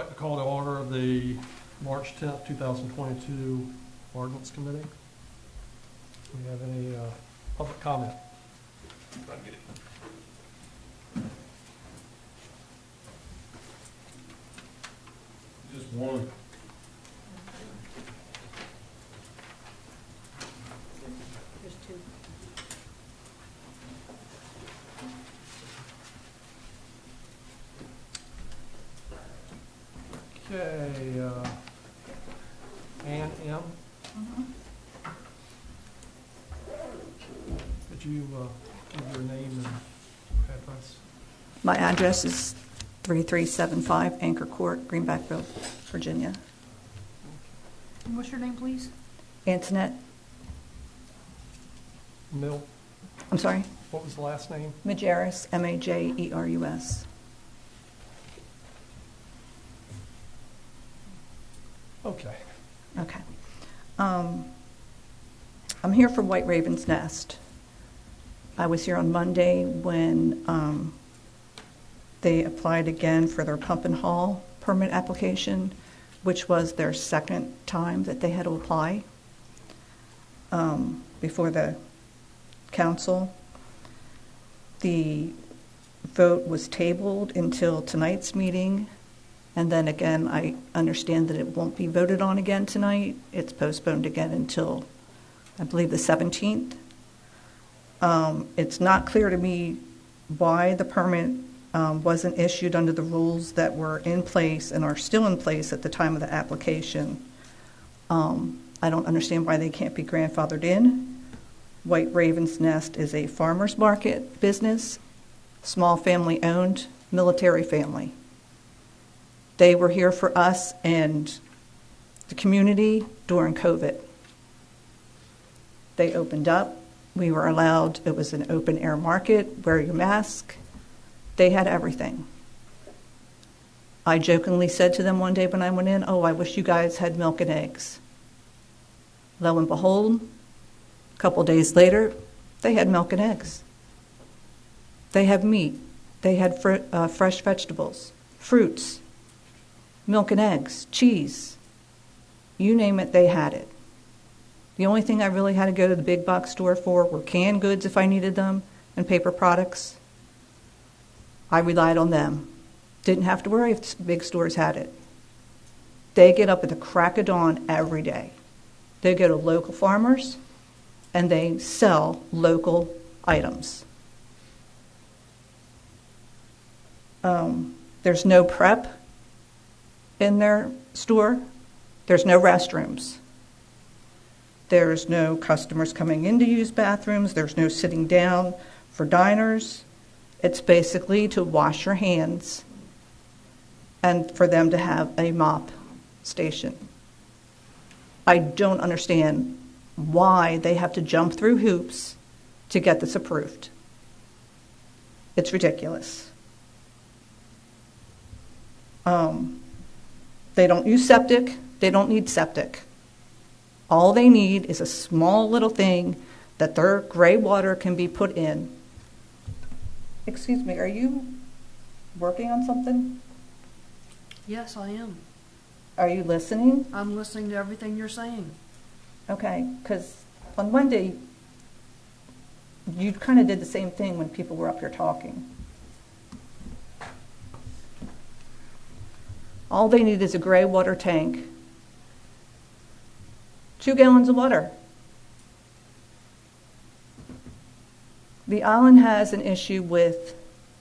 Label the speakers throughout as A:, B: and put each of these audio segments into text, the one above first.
A: like to call to order the March 10th, 2022 Ordinance Committee. Do we have any public comment?
B: Just one.
C: There's two.
A: Okay, Ann M. Could you give your name and address?
D: My address is 3375 Anchor Court, Greenbackville, Virginia.
C: And what's your name, please?
D: Antoinette,
A: Mill.
D: I'm sorry,
A: What was the last name?
D: Majerus, Majerus.
A: Okay.
D: Okay. I'm here for White Raven's Nest. I was here on Monday when they applied again for their pump and haul permit application, which was their second time that they had to apply before the council. The vote was tabled until tonight's meeting, and then again, I understand that it won't be voted on again tonight. It's postponed again until, I believe, the 17th. It's not clear to me why the permit wasn't issued under the rules that were in place and are still in place at the time of the application. I don't understand why they can't be grandfathered in. White Raven's Nest is a farmer's market business, small family owned, military family. They were here for us and the community during COVID. They opened up. We were allowed, it was an open air market, wear your mask. They had everything. I jokingly said to them one day when I went in, "Oh, I wish you guys had milk and eggs." Lo and behold, a couple days later, they had milk and eggs. They have meat. They had fresh vegetables, fruits, milk and eggs, cheese. You name it, they had it. The only thing I really had to go to the big box store for were canned goods if I needed them and paper products. I relied on them. Didn't have to worry if big stores had it. They get up at the crack of dawn every day. They go to local farmers and they sell local items. There's no prep in their store. There's no restrooms. There's no customers coming in to use bathrooms. There's no sitting down for diners. It's basically to wash your hands and for them to have a mop station. I don't understand why they have to jump through hoops to get this approved. It's ridiculous. They don't use septic. They don't need septic. All they need is a small little thing that their gray water can be put in. Excuse me, are you working on something?
C: Yes, I am.
D: Are you listening?
C: I'm listening to everything you're saying.
D: Okay, because on Monday, you kind of did the same thing when people were up here talking. All they need is a gray water tank, 2 gallons of water. The island has an issue with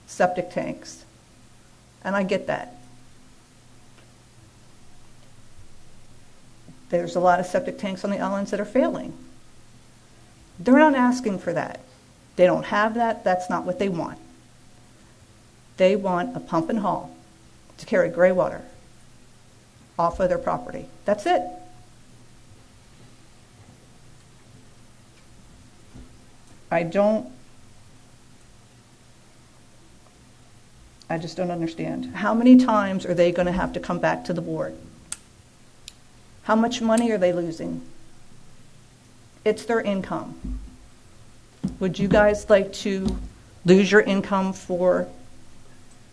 D: septic tanks, and I get that. There's a lot of septic tanks on the islands that are failing. They're not asking for that. They don't have that. That's not what they want. They want a pump and haul to carry gray water off of their property. That's it. I just don't understand. How many times are they going to have to come back to the board? How much money are they losing? It's their income. Would you guys like to lose your income for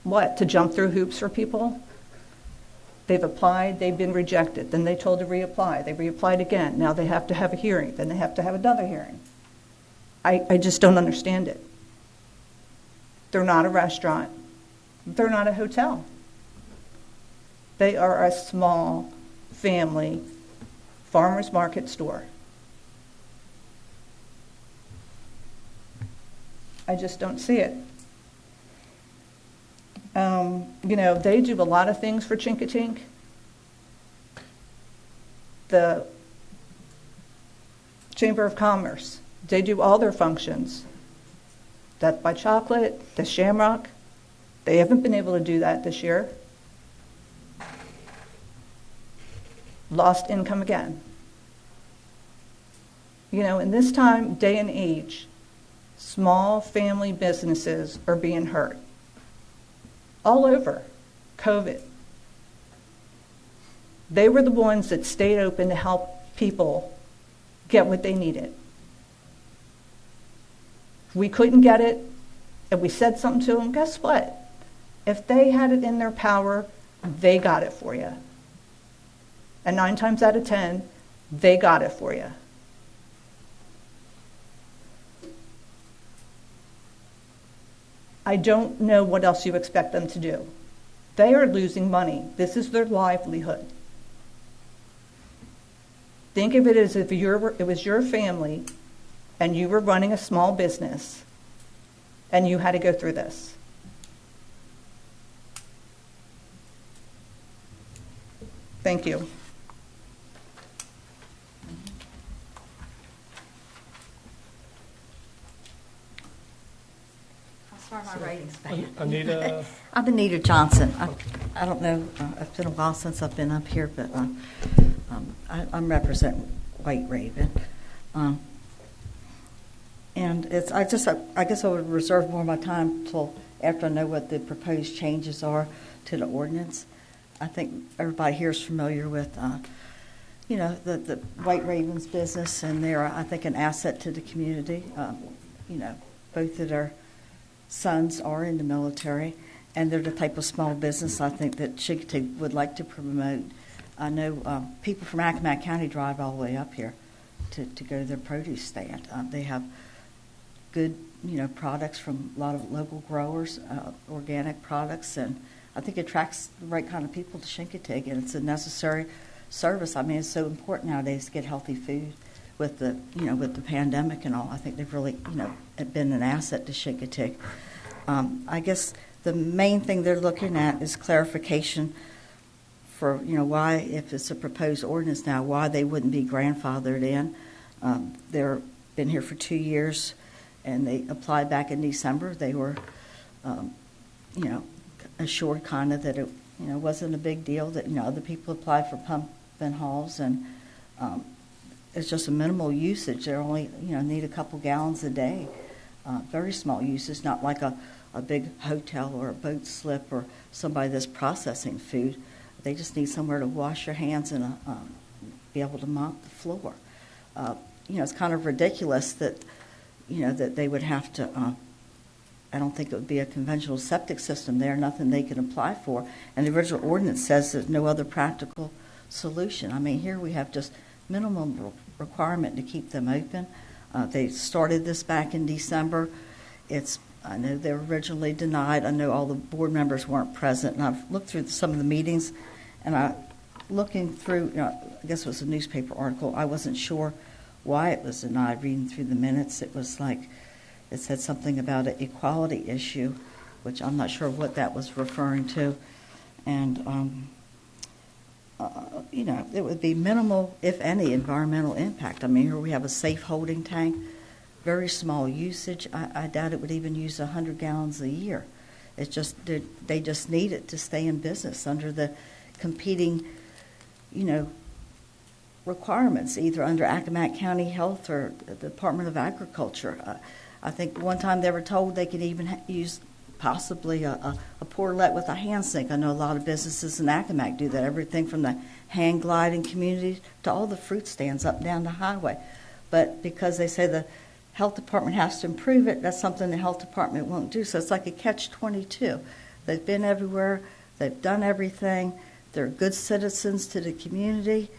D: what? To jump through hoops for people? They've applied, they've been rejected. Then they told to reapply. They reapplied again. Now they have to have a hearing. Then they have to have another hearing. I just don't understand it. They're not a restaurant. They're not a hotel. They are a small family farmers market store. I just don't see it. They do a lot of things for Chincoteague. The Chamber of Commerce, they do all their functions. Death by Chocolate, the Shamrock, they haven't been able to do that this year. Lost income again. In this time, day and age, small family businesses are being hurt. All over COVID. They were the ones that stayed open to help people get what they needed. If we couldn't get it, and we said something to them, guess what? If they had it in their power, they got it for you. And 9 times out of 10, they got it for you. I don't know what else you expect them to do. They are losing money. This is their livelihood. Think of it as if it was your family and you were running a small business and you had to go through this. Thank you.
E: Sorry, my rating's bad.
A: Anita,
E: I'm Anita Johnson. I don't know, it's been a while since I've been up here, but I'm representing White Raven. And I guess I would reserve more of my time till after I know what the proposed changes are to the ordinance. I think everybody here is familiar with, the White Raven's business, and they're, I think, an asset to the community. Both of their sons are in the military, and they're the type of small business I think that Chincoteague would like to promote. I know people from Accomack County drive all the way up here to go to their produce stand. They have good, products from a lot of local growers, organic products, and I think it attracts the right kind of people to Chincoteague, and it's a necessary service. I mean, it's so important nowadays to get healthy food with the, with the pandemic and all. I think they've really, been an asset to Chincoteague. I guess the main thing they're looking at is clarification for, why, if it's a proposed ordinance now, why they wouldn't be grandfathered in. They've been here for 2 years, and they applied back in December. They were, assured kind of that it, wasn't a big deal, that, other people applied for pump and hauls, and it's just a minimal usage. They only, need a couple gallons a day. Very small usage, not like a big hotel or a boat slip or somebody that's processing food. They just need somewhere to wash your hands and be able to mop the floor. It's kind of ridiculous that, that they would have to, I don't think it would be a conventional septic system there, nothing they can apply for. And the original ordinance says there's no other practical solution. I mean, here we have just minimum requirement to keep them open. They started this back in December. I know they were originally denied. I know all the board members weren't present, and I've looked through some of the meetings, and looking through, I guess it was a newspaper article. I wasn't sure why it was denied. Reading through the minutes, it was like it said something about an equality issue, which I'm not sure what that was referring to, and it would be minimal, if any, environmental impact. I mean, here we have a safe holding tank, very small usage. I doubt it would even use 100 gallons a year. It's just they just need it to stay in business under the competing, requirements, either under Accomack County Health or the Department of Agriculture. I think one time they were told they could even use possibly a portalet with a hand sink. I know a lot of businesses in Accomack do that, everything from the hang gliding community to all the fruit stands up and down the highway. But because they say the health department has to improve it, that's something the health department won't do. So it's like a catch-22. They've been everywhere. They've done everything. they're good citizens to the community.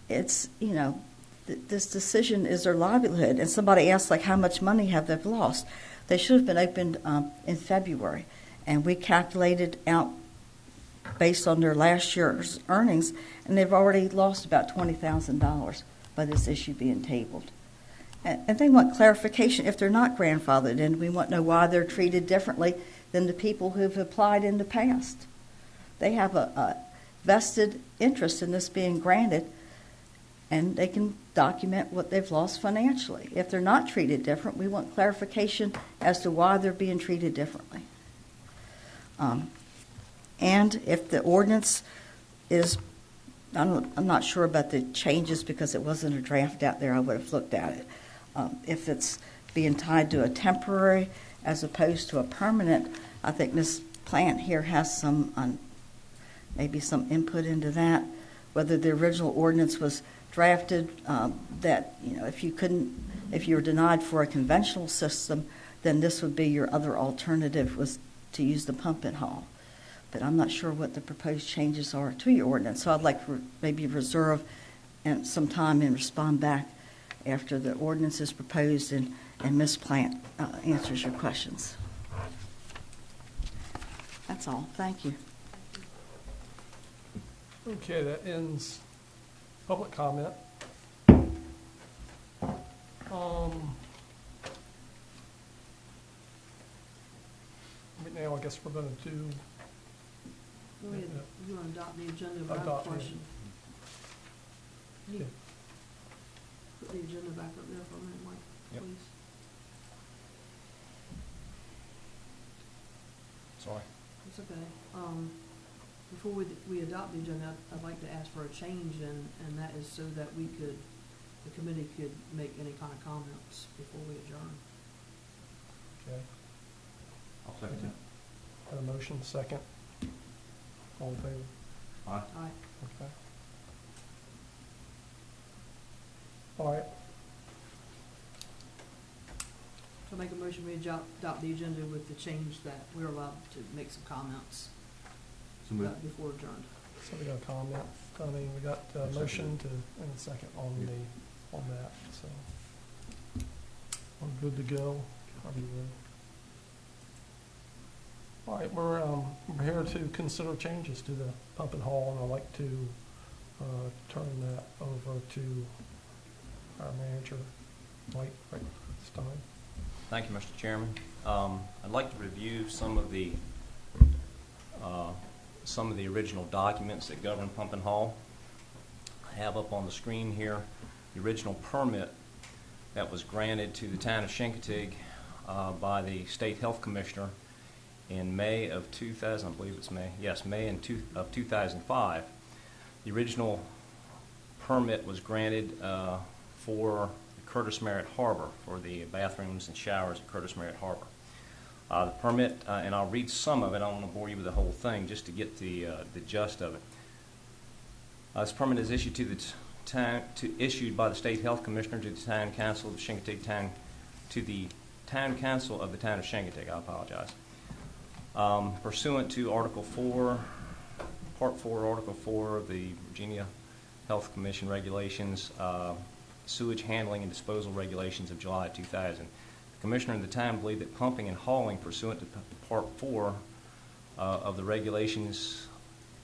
E: It's, this decision is their livelihood. And somebody asked, like, how much money have they lost? They should have been opened in February. And we calculated out based on their last year's earnings, and they've already lost about $20,000 by this issue being tabled. And they want clarification. If they're not grandfathered in, we want to know why they're treated differently than the people who've applied in the past. They have a vested interest in this being granted, and they can document what they've lost financially. If they're not treated different, we want clarification as to why they're being treated differently. And if the ordinance is, I'm not sure about the changes because it wasn't a draft out there, I would have looked at it. If it's being tied to a temporary as opposed to a permanent, I think Ms. Plant here has some, maybe some input into that. Whether the original ordinance was drafted that, if you were denied for a conventional system, then this would be your other alternative, was to use the pump and haul. But I'm not sure what the proposed changes are to your ordinance, so I'd like to maybe reserve some time and respond back after the ordinance is proposed and Ms. Plant answers your questions. That's all. Thank you.
A: Okay, that ends public comment. Right now, I guess we're going to do.
C: You want to adopt the agenda, but I have a
A: Adopt it.
C: question. Can you
A: Yeah.
C: put the agenda back up there for a minute, Mike,
B: Yep.
C: please?
B: Sorry.
C: It's okay. Before we adopt the agenda, I'd like to ask for a change, and that is so that the committee could make any kind of comments before we adjourn.
A: Okay.
B: I'll second that.
A: Got a motion, second. All in favor?
B: Aye.
C: Aye.
A: Okay. All right.
C: So make a motion, we adopt the agenda with the change that we're allowed to make some comments
B: So moved.
C: before adjourned.
A: So we got a comment. I mean, we got a motion and a second on that. So we're good to go. Are we ready? All right, we're here to consider changes to the pump and haul, and I'd like to turn that over to our manager, Mike, right this time.
F: Thank you, Mr. Chairman. I'd like to review some of the original documents that govern pump and haul. I have up on the screen here the original permit that was granted to the town of Chincoteague by the State Health Commissioner in May of 2000, I believe it's May. Yes, May of 2005. The original permit was granted for Curtis Merritt Harbor, for the bathrooms and showers at Curtis Merritt Harbor. The permit, and I'll read some of it. I don't want to bore you with the whole thing, just to get the gist of it. This permit is issued issued by the State Health Commissioner to the Town Council of Chincoteague to the Town Council of the Town of Chincoteague. I apologize. Pursuant to Article 4, Part 4, Article 4 of the Virginia Health Commission regulations, sewage handling and disposal regulations of July 2000. The Commissioner and the town believe that pumping and hauling pursuant to Part 4 of the regulations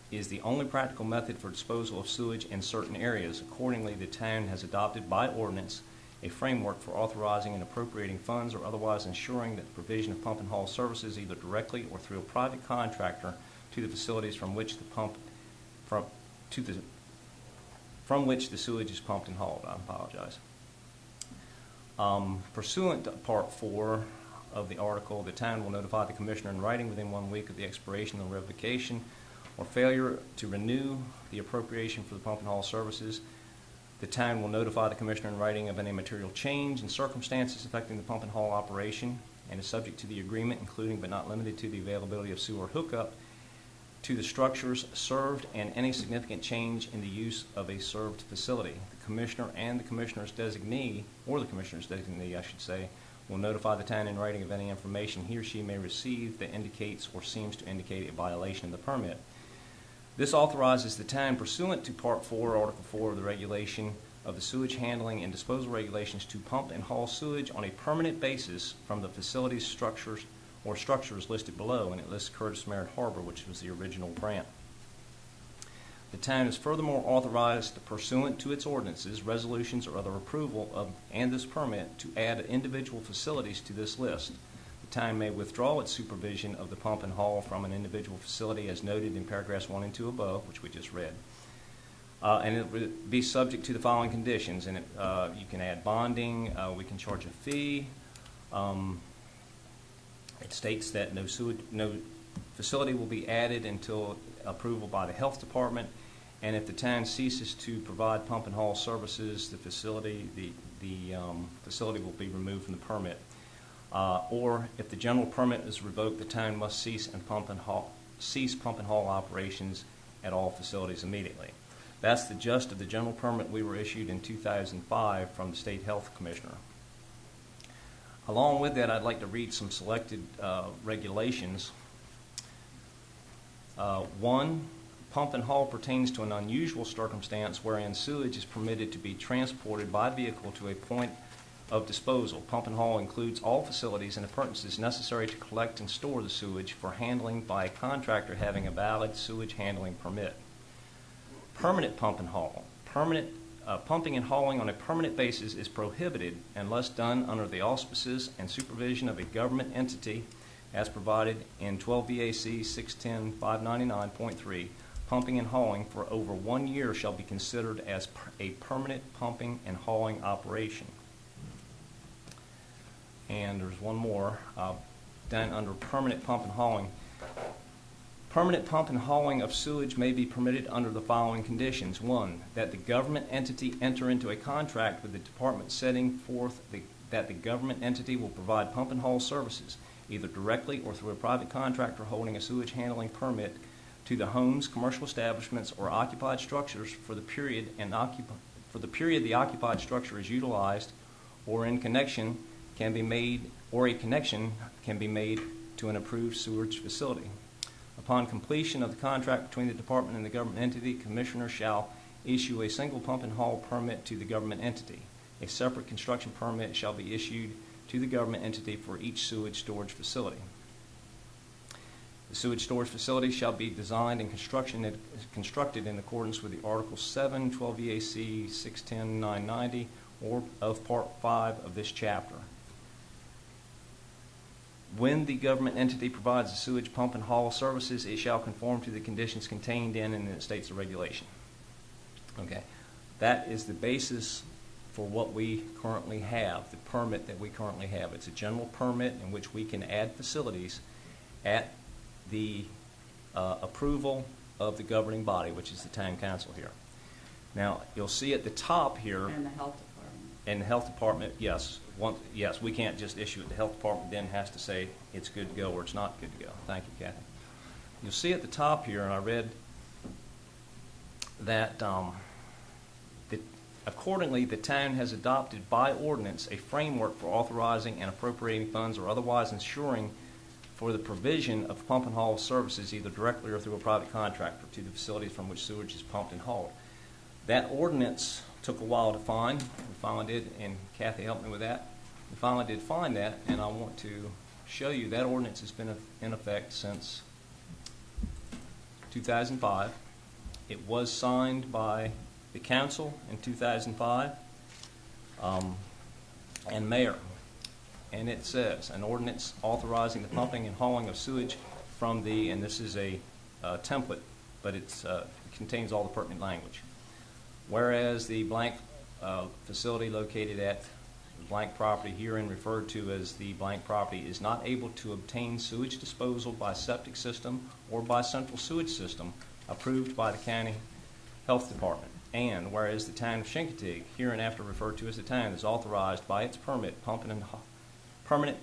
F: is the only practical method for disposal of sewage in certain areas. Accordingly, the town has adopted by ordinance a framework for authorizing and appropriating funds or otherwise ensuring that the provision of pump and haul services either directly or through a private contractor to the facilities from which the sewage is pumped and hauled. I apologize. Pursuant to Part 4 of the article, the town will notify the Commissioner in writing within 1 week of the expiration or revocation or failure to renew the appropriation for the pump and haul services. The town will notify the Commissioner in writing of any material change in circumstances affecting the pump and haul operation and is subject to the agreement, including but not limited to the availability of sewer hookup to the structures served and any significant change in the use of a served facility. The Commissioner and the Commissioner's designee, or the Commissioner's designee, I should say, will notify the town in writing of any information he or she may receive that indicates or seems to indicate a violation of the permit. This authorizes the town pursuant to Part 4, Article 4 of the regulation of the sewage handling and disposal regulations to pump and haul sewage on a permanent basis from the facilities, structures listed below, and it lists Curtis Merritt Harbor, which was the original grant. The town is furthermore authorized pursuant to its ordinances, resolutions, or other approval of and this permit to add individual facilities to this list. The town may withdraw its supervision of the pump and haul from an individual facility as noted in paragraphs 1 and 2 above, which we just read. And it would be subject to the following conditions. And you can add bonding. We can charge a fee. It states that no facility will be added until approval by the health department. And if the town ceases to provide pump and haul services, the facility will be removed from the permit. Or if the general permit is revoked, the town must cease pump and haul operations at all facilities immediately. That's the gist of the general permit we were issued in 2005 from the State Health Commissioner. Along with that, I'd like to read some selected regulations. 1, pump and haul pertains to an unusual circumstance wherein sewage is permitted to be transported by vehicle to a point of disposal. Pump and haul includes all facilities and appurtenances necessary to collect and store the sewage for handling by a contractor having a valid sewage handling permit. Permanent pump and haul. Pumping and hauling on a permanent basis is prohibited unless done under the auspices and supervision of a government entity as provided in 12 VAC 610-599.3. Pumping and hauling for over 1 year shall be considered as a permanent pumping and hauling operation. And there's one more done under permanent pump and hauling. Permanent pump and hauling of sewage may be permitted under the following conditions. 1, that the government entity enter into a contract with the department setting forth that the government entity will provide pump and haul services, either directly or through a private contractor holding a sewage handling permit, to the homes, commercial establishments, or occupied structures for the period the occupied structure is utilized, or a connection can be made to an approved sewage facility. Upon completion of the contract between the department and the government entity, the commissioner shall issue a single pump and haul permit to the government entity. A separate construction permit shall be issued to the government entity for each sewage storage facility. The sewage storage facility shall be designed and constructed in accordance with the Article 7, 12 VAC 610-990, or of Part 5 of this chapter. When the government entity provides the sewage pump and haul services, it shall conform to the conditions contained in and it states the regulation. Okay, that is the basis for what we currently have, the permit that we currently have. It's a general permit in which we can add facilities at the approval of the governing body, which is the town council here. Now, you'll see at the top here.
E: And the health department.
F: And the health department, yes. Yes, we can't just issue it. The health department then has to say it's good to go or it's not good to go. Thank you, Kathy. You'll see at the top here, and I read that accordingly, the town has adopted by ordinance a framework for authorizing and appropriating funds or otherwise ensuring for the provision of pump and haul services either directly or through a private contractor to the facilities from which sewage is pumped and hauled. That ordinance took a while to find. We finally did, and Kathy helped me with that. We finally did find that, and I want to show you that ordinance has been in effect since 2005. It was signed by the council in 2005 and mayor. And it says, an ordinance authorizing the pumping and hauling of sewage from the, and this is a template, but it contains all the pertinent language. Whereas the blank facility located at blank property herein referred to as the blank property is not able to obtain sewage disposal by septic system or by central sewage system approved by the county health department. And whereas the town of Chincoteague, hereinafter referred to as the town, is authorized by its permit, permanent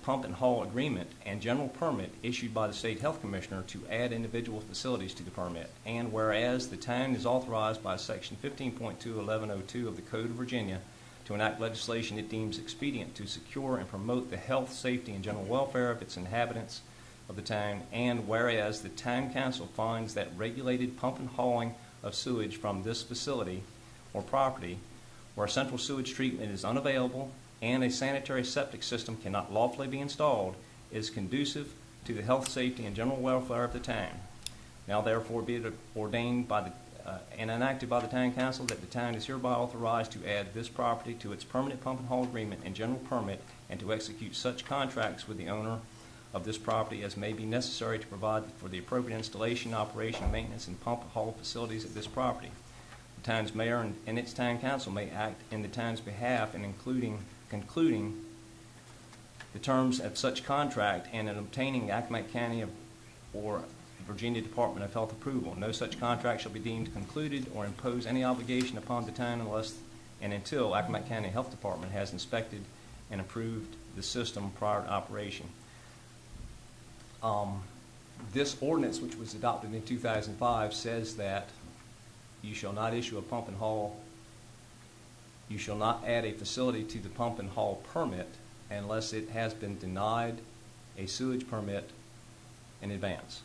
F: pump and haul agreement, and general permit issued by the State Health Commissioner to add individual facilities to the permit. And whereas the town is authorized by Section 15.2.1102 of the Code of Virginia to enact legislation it deems expedient to secure and promote the health, safety, and general welfare of its inhabitants, of the town, and whereas the town council finds that regulated pump and hauling of sewage from this facility or property where central sewage treatment is unavailable and a sanitary septic system cannot lawfully be installed is conducive to the health, safety, and general welfare of the town. Now therefore be it ordained by the and enacted by the town council that the town is hereby authorized to add this property to its permanent pump and haul agreement and general permit, and to execute such contracts with the owner of this property as may be necessary to provide for the appropriate installation, operation, maintenance, and pump and haul facilities at this property. The town's mayor and its town council may act in the town's behalf in concluding the terms of such contract and in obtaining Accomack County or Virginia Department of Health approval. No such contract shall be deemed concluded or impose any obligation upon the town unless and until Accomack County Health Department has inspected and approved the system prior to operation. This ordinance, which was adopted in 2005, says that you shall not issue a pump and haul, you shall not add a facility to the pump and haul permit unless it has been denied a sewage permit in advance.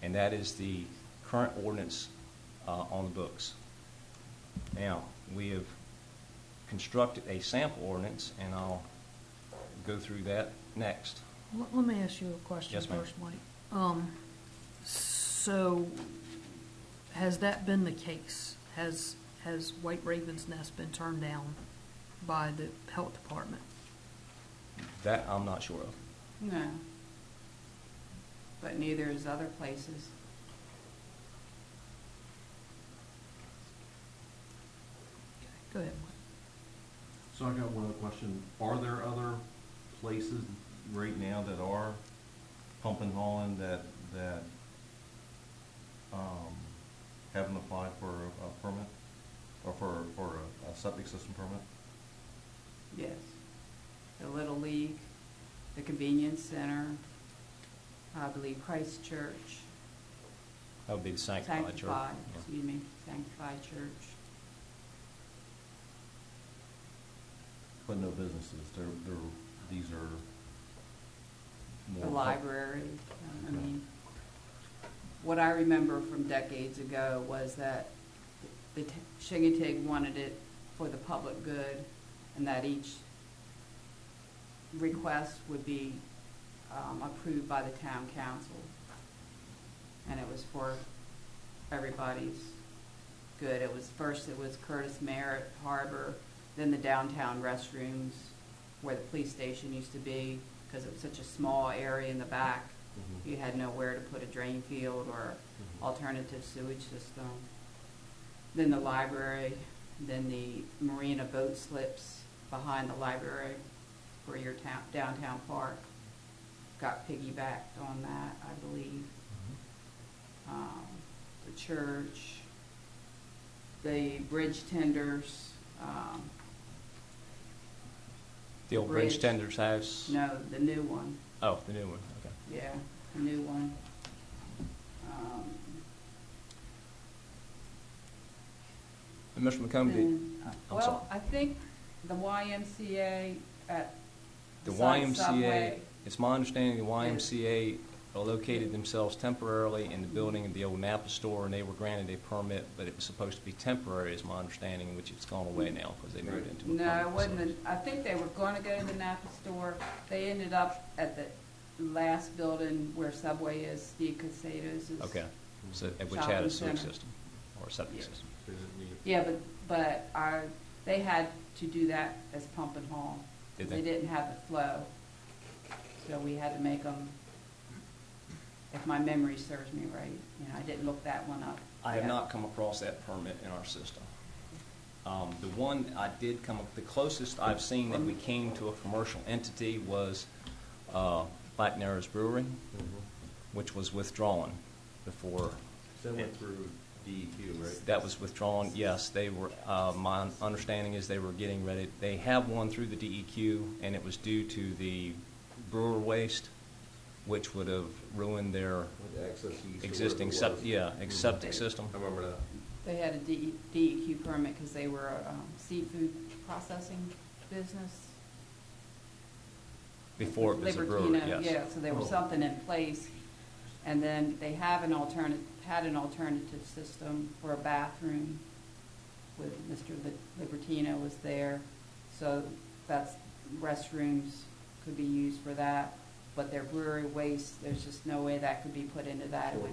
F: And that is the current ordinance on the books. Now, we have constructed a sample ordinance, and I'll go through that next.
C: Let me ask you a question
F: Yes, ma'am.
C: first, Mike. So, has that been the case? Has White Raven's Nest been turned down by the health department?
F: That I'm not sure of.
G: No. But neither is other places.
C: Go ahead, Mike.
B: So I got one other question. Are there other places right now that are pump and hauling that haven't applied for a permit or for a septic system permit?
G: Yes. The Little League, the Convenience Center, I believe Christ Church.
F: That would be the Sanctified Church. Yeah.
G: Excuse me, Sanctified Church.
B: But no businesses. These are more.
G: The library. I mean, what I remember from decades ago was that the Shingatig wanted it for the public good, and that each request would be approved by the town council. And it was for everybody's good. It was Curtis Merritt Harbor, then the downtown restrooms where the police station used to be, because it was such a small area in the back.
B: Mm-hmm.
G: You had nowhere to put a drain field or alternative sewage system. Then the library, then the marina boat slips behind the library for your downtown park. Got piggybacked on that, I believe. The church, the bridge tenders.
F: The old bridge tender's house?
G: No, the new one.
F: Oh, the new one, okay.
G: Yeah, the new one.
F: And Mr. McComb, I'm sorry.
G: Well, I think the YMCA at
F: The
G: beside
F: YMCA,
G: Subway.
F: it's my understanding the YMCA located themselves temporarily in the building of the old Napa store, and they were granted a permit, but it was supposed to be temporary, is my understanding, which it's gone away now because they moved into a
G: No,
F: permanent
G: it wasn't.
F: facility.
G: I think they were going to go to the Napa store. They ended up at the last building where Subway is, Steve Casados' is.
F: Okay, so, which had a
G: Shopping
F: sewage
G: center.
F: system, or a septic
G: Yes.
F: system.
G: Yeah, but they had to do that as pump and haul.
F: Did
G: They
F: they?
G: didn't have the flow. So we had to make them, if my memory serves me right. I didn't look that one up.
F: I have
G: yet.
F: not come across that permit in our system. The one I did come up, the closest I've seen that we came to a commercial entity was Black Narrows Brewery, which was withdrawn before.
B: That went through DEQ, right?
F: That was withdrawn, yes. They were, my understanding is they were getting ready, they have one through the DEQ, and it was due to the brewer waste, which would have ruined their existing septic system.
B: I remember that.
G: They had a DEQ permit because they were a seafood processing business.
F: Before it was a brewery,
G: Libertino,
F: yes.
G: yeah, so there was something in place, and then they have an alternative system for a bathroom with Mr. Libertino was there, so that's, restrooms could be used for that, but their brewery waste, there's just no way that could be put into that, it would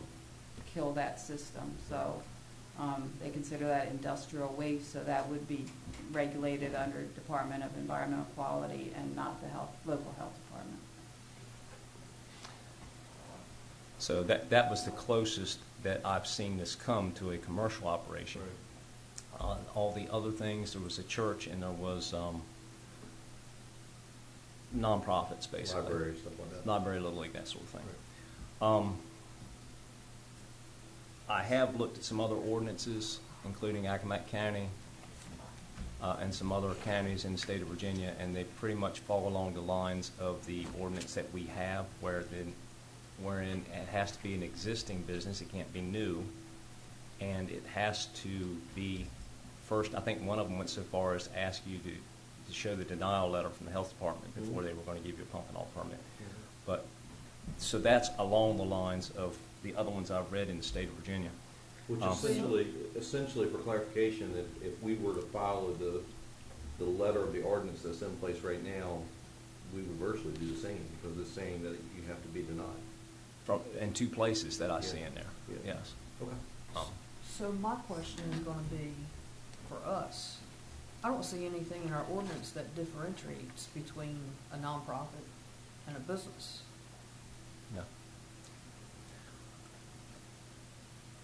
G: kill that system, so, they consider that industrial waste, so that would be regulated under Department of Environmental Quality and not the local health department.
F: So that was the closest that I've seen this come to a commercial operation. All the other things, there was a church and there was nonprofits, basically.
B: Library, stuff like that.
F: Library, Little League, that sort of thing. I have looked at some other ordinances, including Accomack County and some other counties in the state of Virginia, and they pretty much fall along the lines of the ordinance that we have, wherein it has to be an existing business, it can't be new, and it has to be, first, I think one of them went so far as to ask you to show the denial letter from the health department before they were going to give you a pump and all permit. But, so that's along the lines of the other ones I've read in the state of Virginia.
B: Which essentially for clarification, if we were to follow the letter of the ordinance that's in place right now, we would virtually do the same, because it's saying that you have to be denied.
F: In two places that I see in there,
B: Yeah.
F: yes.
B: Okay.
C: So my question is gonna be, for us, I don't see anything in our ordinance that differentiates between a nonprofit and a business.
F: No.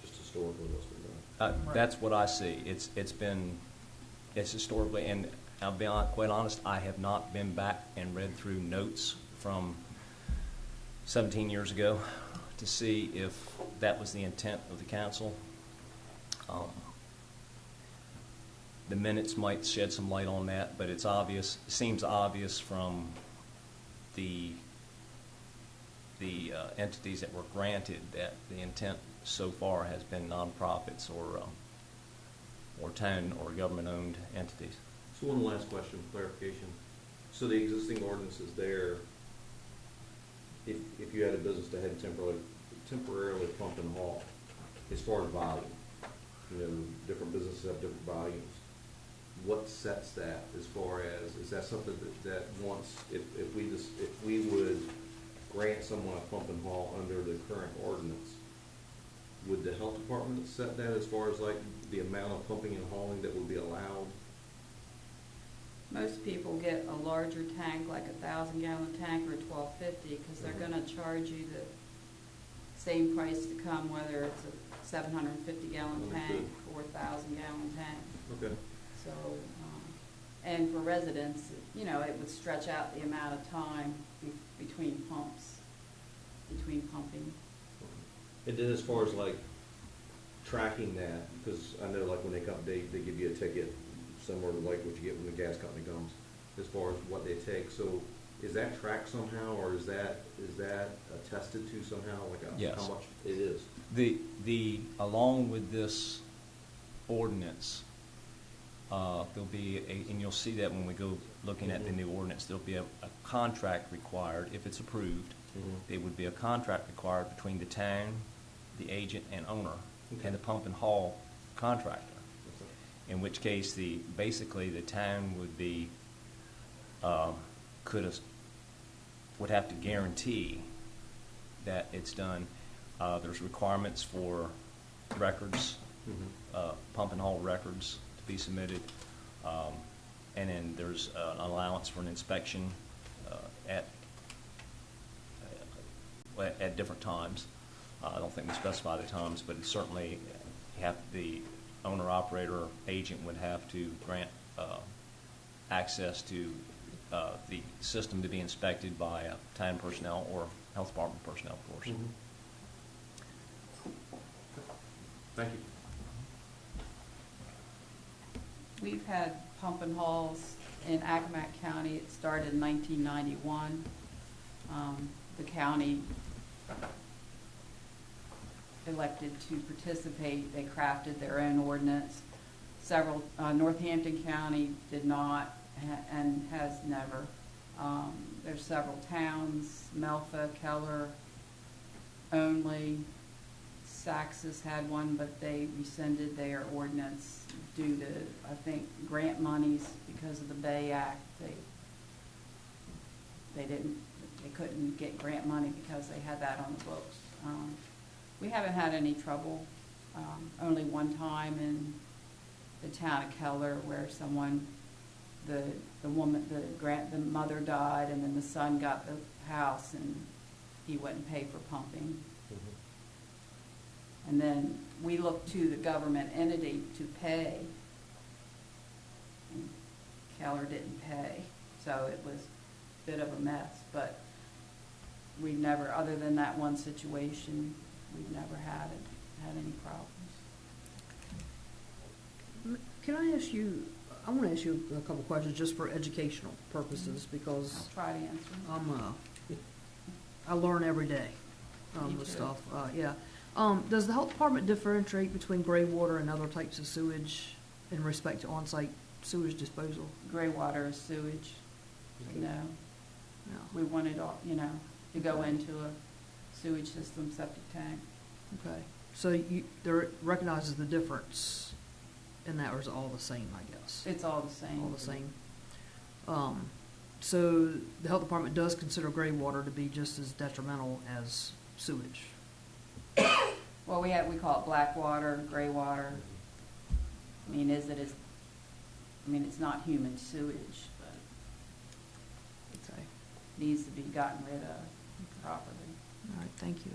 B: Just historically, what's been done.
C: Right.
F: That's what I see. It's historically, and I'll be quite honest, I have not been back and read through notes from 17 years ago to see if that was the intent of the council. The minutes might shed some light on that, but it's obvious, seems obvious from the entities that were granted that the intent so far has been nonprofits or town or government-owned entities.
B: So one last question, clarification. So the existing ordinance is there, if you had a business that had temporarily pump and haul, as far as volume, different businesses have different volumes. What sets that as far as, is that something that once, if we would grant someone a pump and haul under the current ordinance, would the health department set that as far as like the amount of pumping and hauling that would be allowed?
G: Most people get a larger tank, like 1,000-gallon tank or 1,250, because they're going to charge you the same price to come, whether it's a 750-gallon tank or 1,000-gallon tank.
B: Okay.
G: So, and for residents, it would stretch out the amount of time between pumping.
B: And then as far as like tracking that, because I know like when they come, they give you a ticket similar to like what you get when the gas company comes, as far as what they take. So is that tracked somehow, or is that attested to somehow, like
F: Yes.
B: how much it is?
F: The along with this ordinance, there'll be and you'll see that when we go looking at the new ordinance, there'll be a contract required if it's approved.
B: Mm-hmm.
F: It would be a contract required between the town, the agent and owner,
B: Okay.
F: and the pump and haul contractor. In which case, basically the town would be would have to guarantee that it's done. There's requirements for records, pump and haul records to be submitted, and then there's an allowance for an inspection at different times. I don't think we specify the times, but it's certainly the owner, operator, agent would have to grant access to the system to be inspected by town personnel or health department personnel, of course.
B: Mm-hmm. Thank you.
G: We've had pump and hauls in Accomack County. It started in 1991. The county elected to participate. They crafted their own ordinance. Northampton County did not and has never. There's several towns, Melfa, Keller, Only, Saxus had one, but they rescinded their ordinance due to, I think, grant monies because of the Bay Act. They couldn't get grant money because they had that on the books. We haven't had any trouble. Only one time in the town of Keller where the mother died, and then the son got the house, and he wouldn't pay for pumping. And then we looked to the government entity to pay, and Keller didn't pay, so it was a bit of a mess. But we never, other than that one situation, we've never had any problems.
C: Can I ask you, I want to ask you a couple questions just for educational purposes, because
G: I'll try to answer.
C: I learn every day
G: Me
C: with
G: too.
C: stuff. Yeah. Does the health department differentiate between gray water and other types of sewage in respect to on-site sewage disposal?
G: Gray water is sewage. No.
C: No.
G: We want it all, to go into a sewage system, septic tank.
C: Okay. So there recognizes the difference in that, or is it all the same, I guess?
G: It's all the same.
C: All the same. So the health department does consider gray water to be just as detrimental as sewage.
G: Well, we call it black water, gray water. I mean, it's not human sewage, but
C: Okay.
G: it needs to be gotten rid of properly.
C: All right. Thank you.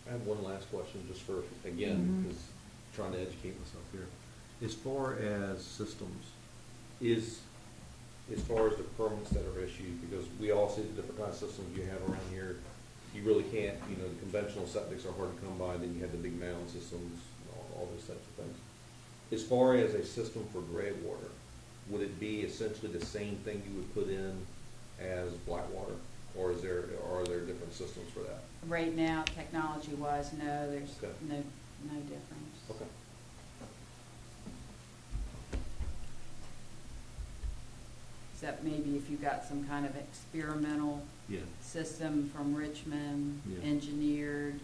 B: I have one last question, just for, again,
C: Mhm.
B: because trying to educate myself here. As far as systems, as far as the permits that are issued, because we all see the different kind of systems you have around here, you really can't, the conventional septics are hard to come by, then you have the big mound systems, all those types of things. As far as a system for gray water, would it be essentially the same thing you would put in as black water? Or are there different systems for that?
G: Right now, technology-wise, no, there's
B: Okay.
G: no difference.
B: Okay.
G: Except maybe if you got some kind of experimental
B: Yeah.
G: system from Richmond,
B: Yeah.
G: engineered,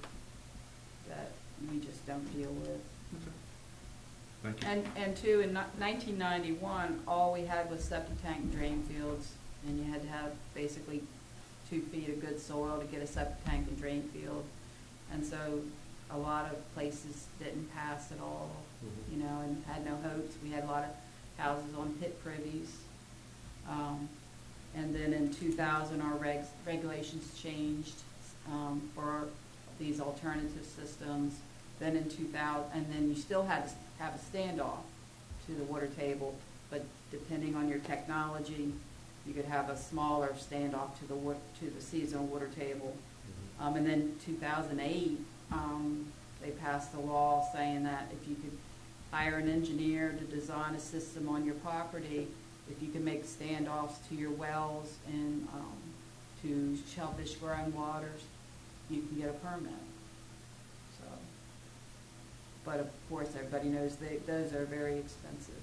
G: that we just don't deal with.
B: Thank you.
G: And too, in 1991, all we had was septic tank and drain fields, and you had to have basically 2 feet of good soil to get a septic tank and drain field. And so a lot of places didn't pass at all,
B: Mhm.
G: and had no hopes. We had a lot of houses on pit privies. And then in 2000, our regulations changed for these alternative systems. Then in 2000, and then you still had to have a standoff to the water table, but depending on your technology, you could have a smaller standoff to the seasonal water table.
B: Mhm.
G: And then 2008, they passed a law saying that if you could hire an engineer to design a system on your property, if you can make standoffs to your wells and to shellfish growing waters, you can get a permit. So, but of course, everybody knows those are very expensive.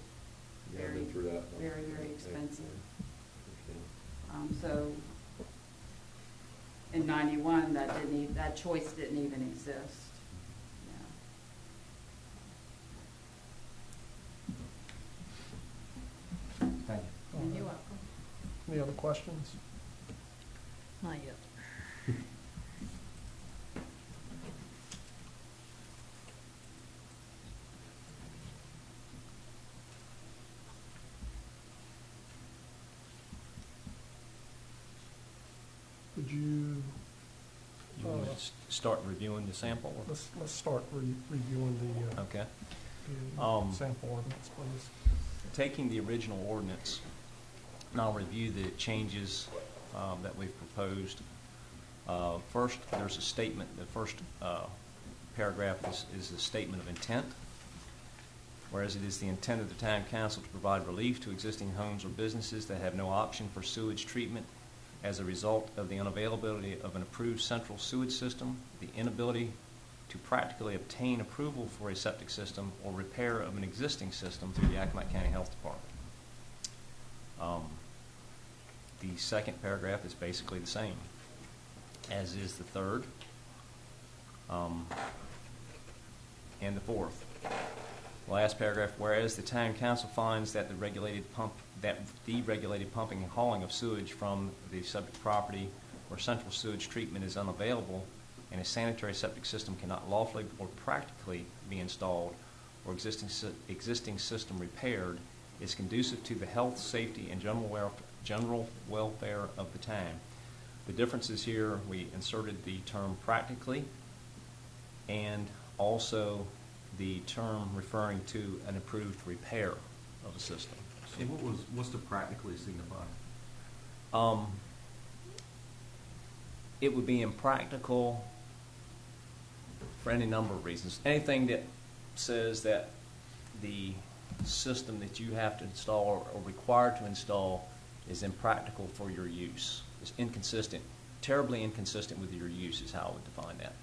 B: Yeah, I've been through that.
G: Very, very expensive.
B: Okay.
G: So in 91, that choice didn't even exist.
F: Thank you.
G: And you're welcome.
A: Any other questions?
C: Not yet.
A: Would you,
F: You want to start reviewing the sample? or-
A: let's start reviewing the
F: Okay.
A: the sample ordinance, please.
F: Taking the original ordinance, and I'll review the changes that we've proposed. First, there's a statement. The first paragraph is a statement of intent. Whereas it is the intent of the town council to provide relief to existing homes or businesses that have no option for sewage treatment as a result of the unavailability of an approved central sewage system, the inability to practically obtain approval for a septic system, or repair of an existing system through the Accomack County Health Department. The second paragraph is basically the same, as is the third and the fourth. Last paragraph, whereas the town council finds that the regulated pumping and hauling of sewage from the subject property where central sewage treatment is unavailable and a sanitary septic system cannot lawfully or practically be installed or existing system repaired is conducive to the health, safety, and general welfare of the town. The differences here, we inserted the term practically and also the term referring to an approved repair of a system.
B: So what's the practically signify?
F: It would be impractical for any number of reasons. Anything that says that the system that you have to install or required to install is impractical for your use. It's inconsistent, terribly inconsistent with your use is how I would define that.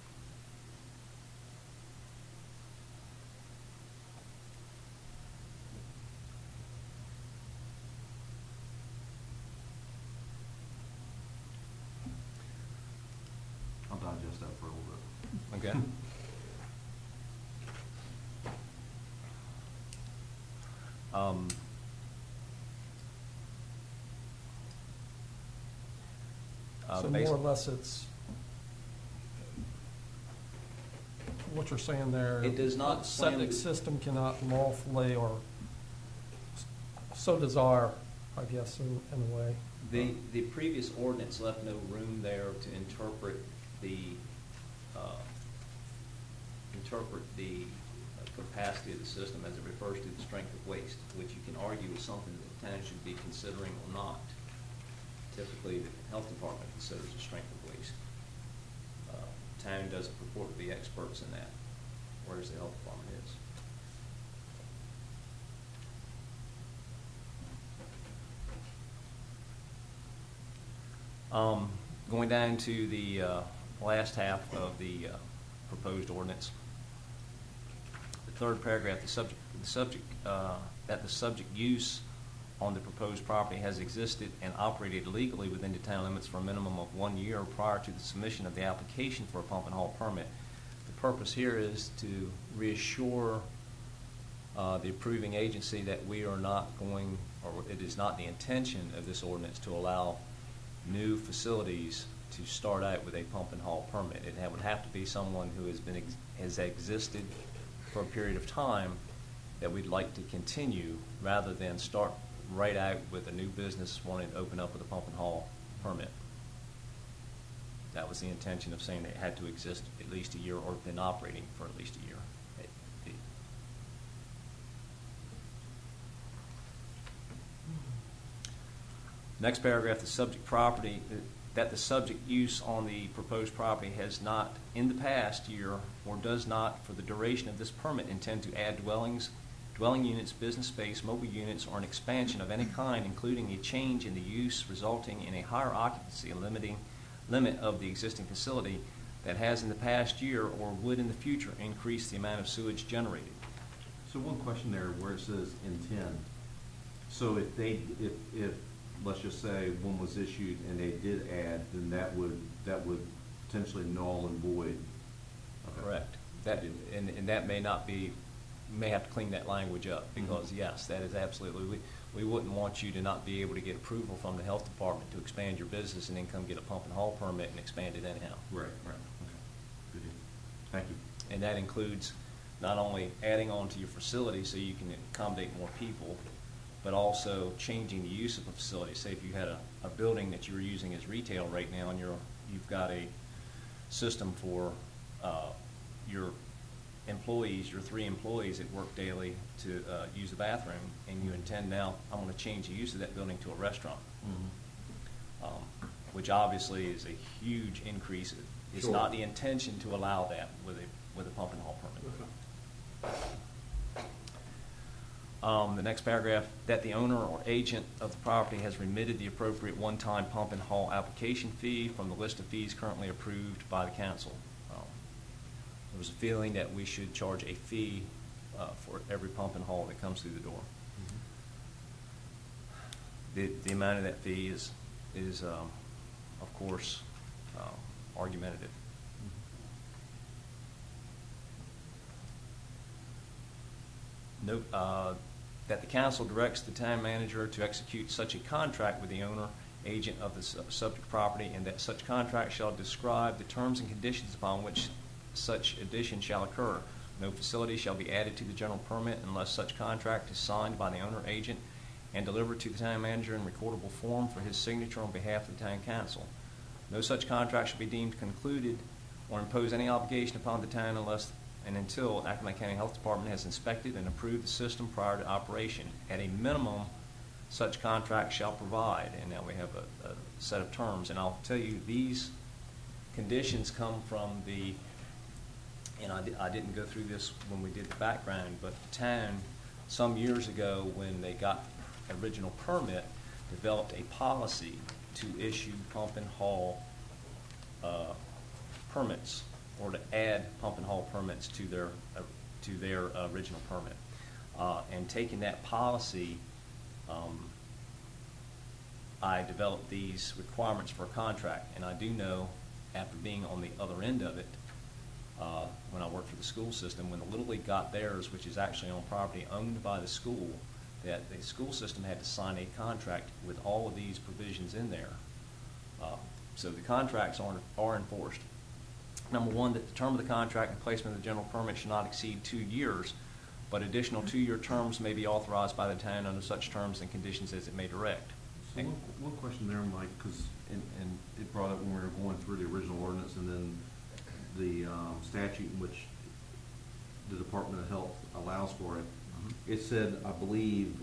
B: I'll digest that for a little bit.
F: Okay.
A: So more or less it's, what you're saying there.
F: It does not
A: Septic system cannot lawfully or so desire, I guess, in a way.
F: The previous ordinance left no room there to interpret the capacity of the system as it refers to the strength of waste, which you can argue is something that the town should be considering or not. Typically, the health department considers the strength of waste. Town doesn't purport to be experts in that, whereas the health department is. Going down to the last half of the proposed ordinance, the third paragraph, that the subject use on the proposed property has existed and operated legally within the town limits for a minimum of 1 year prior to the submission of the application for a pump and haul permit. The purpose here is to reassure the approving agency that we are not going, or it is not the intention of this ordinance to allow new facilities to start out with a pump and haul permit. It would have to be someone who has existed for a period of time that we'd like to continue, rather than start right out with a new business wanting to open up with a pump and haul permit. That was the intention of saying it had to exist at least a year or been operating for at least a year. Next paragraph, the subject property, that the subject use on the proposed property has not in the past year or does not for the duration of this permit intend to add dwelling units, business space, mobile units, or an expansion of any kind, including a change in the use resulting in a higher occupancy limit of the existing facility that has in the past year or would in the future increase the amount of sewage generated.
B: So one question there where it says intend. So if let's just say one was issued and they did add, then that would potentially null and void. Okay.
F: Correct. And that may not be, may have to clean that language up, because yes, that is absolutely, we wouldn't want you to not be able to get approval from the health department to expand your business and then come get a pump and haul permit and expand it anyhow.
B: Right. Okay. Good deal. Thank you.
F: And that includes not only adding on to your facility so you can accommodate more people, but also changing the use of a facility. Say if you had a building that you were using as retail right now, and you've got a system for your employees, your 3 employees that work daily to use the bathroom, and you intend now, I'm going to change the use of that building to a restaurant, which obviously is a huge increase. It's not the intention to allow that with a pump and haul permit. The next paragraph, that the owner or agent of the property has remitted the appropriate one-time pump and haul application fee from the list of fees currently approved by the council. There was a feeling that we should charge a fee for every pump and haul that comes through the door. The amount of that fee is is, of course, argumentative. Note that the council directs the town manager to execute such a contract with the owner, agent of the subject property, and that such contract shall describe the terms and conditions upon which such addition shall occur. No facility shall be added to the general permit unless such contract is signed by the owner, agent, and delivered to the town manager in recordable form for his signature on behalf of the town council. No such contract shall be deemed concluded or impose any obligation upon the town unless and until Accomack County Health Department has inspected and approved the system prior to operation. At a minimum, such contract shall provide, and now we have a set of terms, and I'll tell you these conditions come from the, and I didn't go through this when we did the background, but the town some years ago when they got the original permit developed a policy to issue pump and haul permits, or to add pump and haul permits to their original permit. And taking that policy, I developed these requirements for a contract. And I do know, after being on the other end of it, when I worked for the school system, when the Little League got theirs, which is actually on property owned by the school, that the school system had to sign a contract with all of these provisions in there. So the contracts are enforced. Number one, that the term of the contract and placement of the general permit should not exceed 2 years, but additional 2-year terms may be authorized by the town under such terms and conditions as it may direct.
B: So one question there, Mike, because and it brought up when we were going through the original ordinance and then the statute in which the Department of Health allows for it. It said, I believe,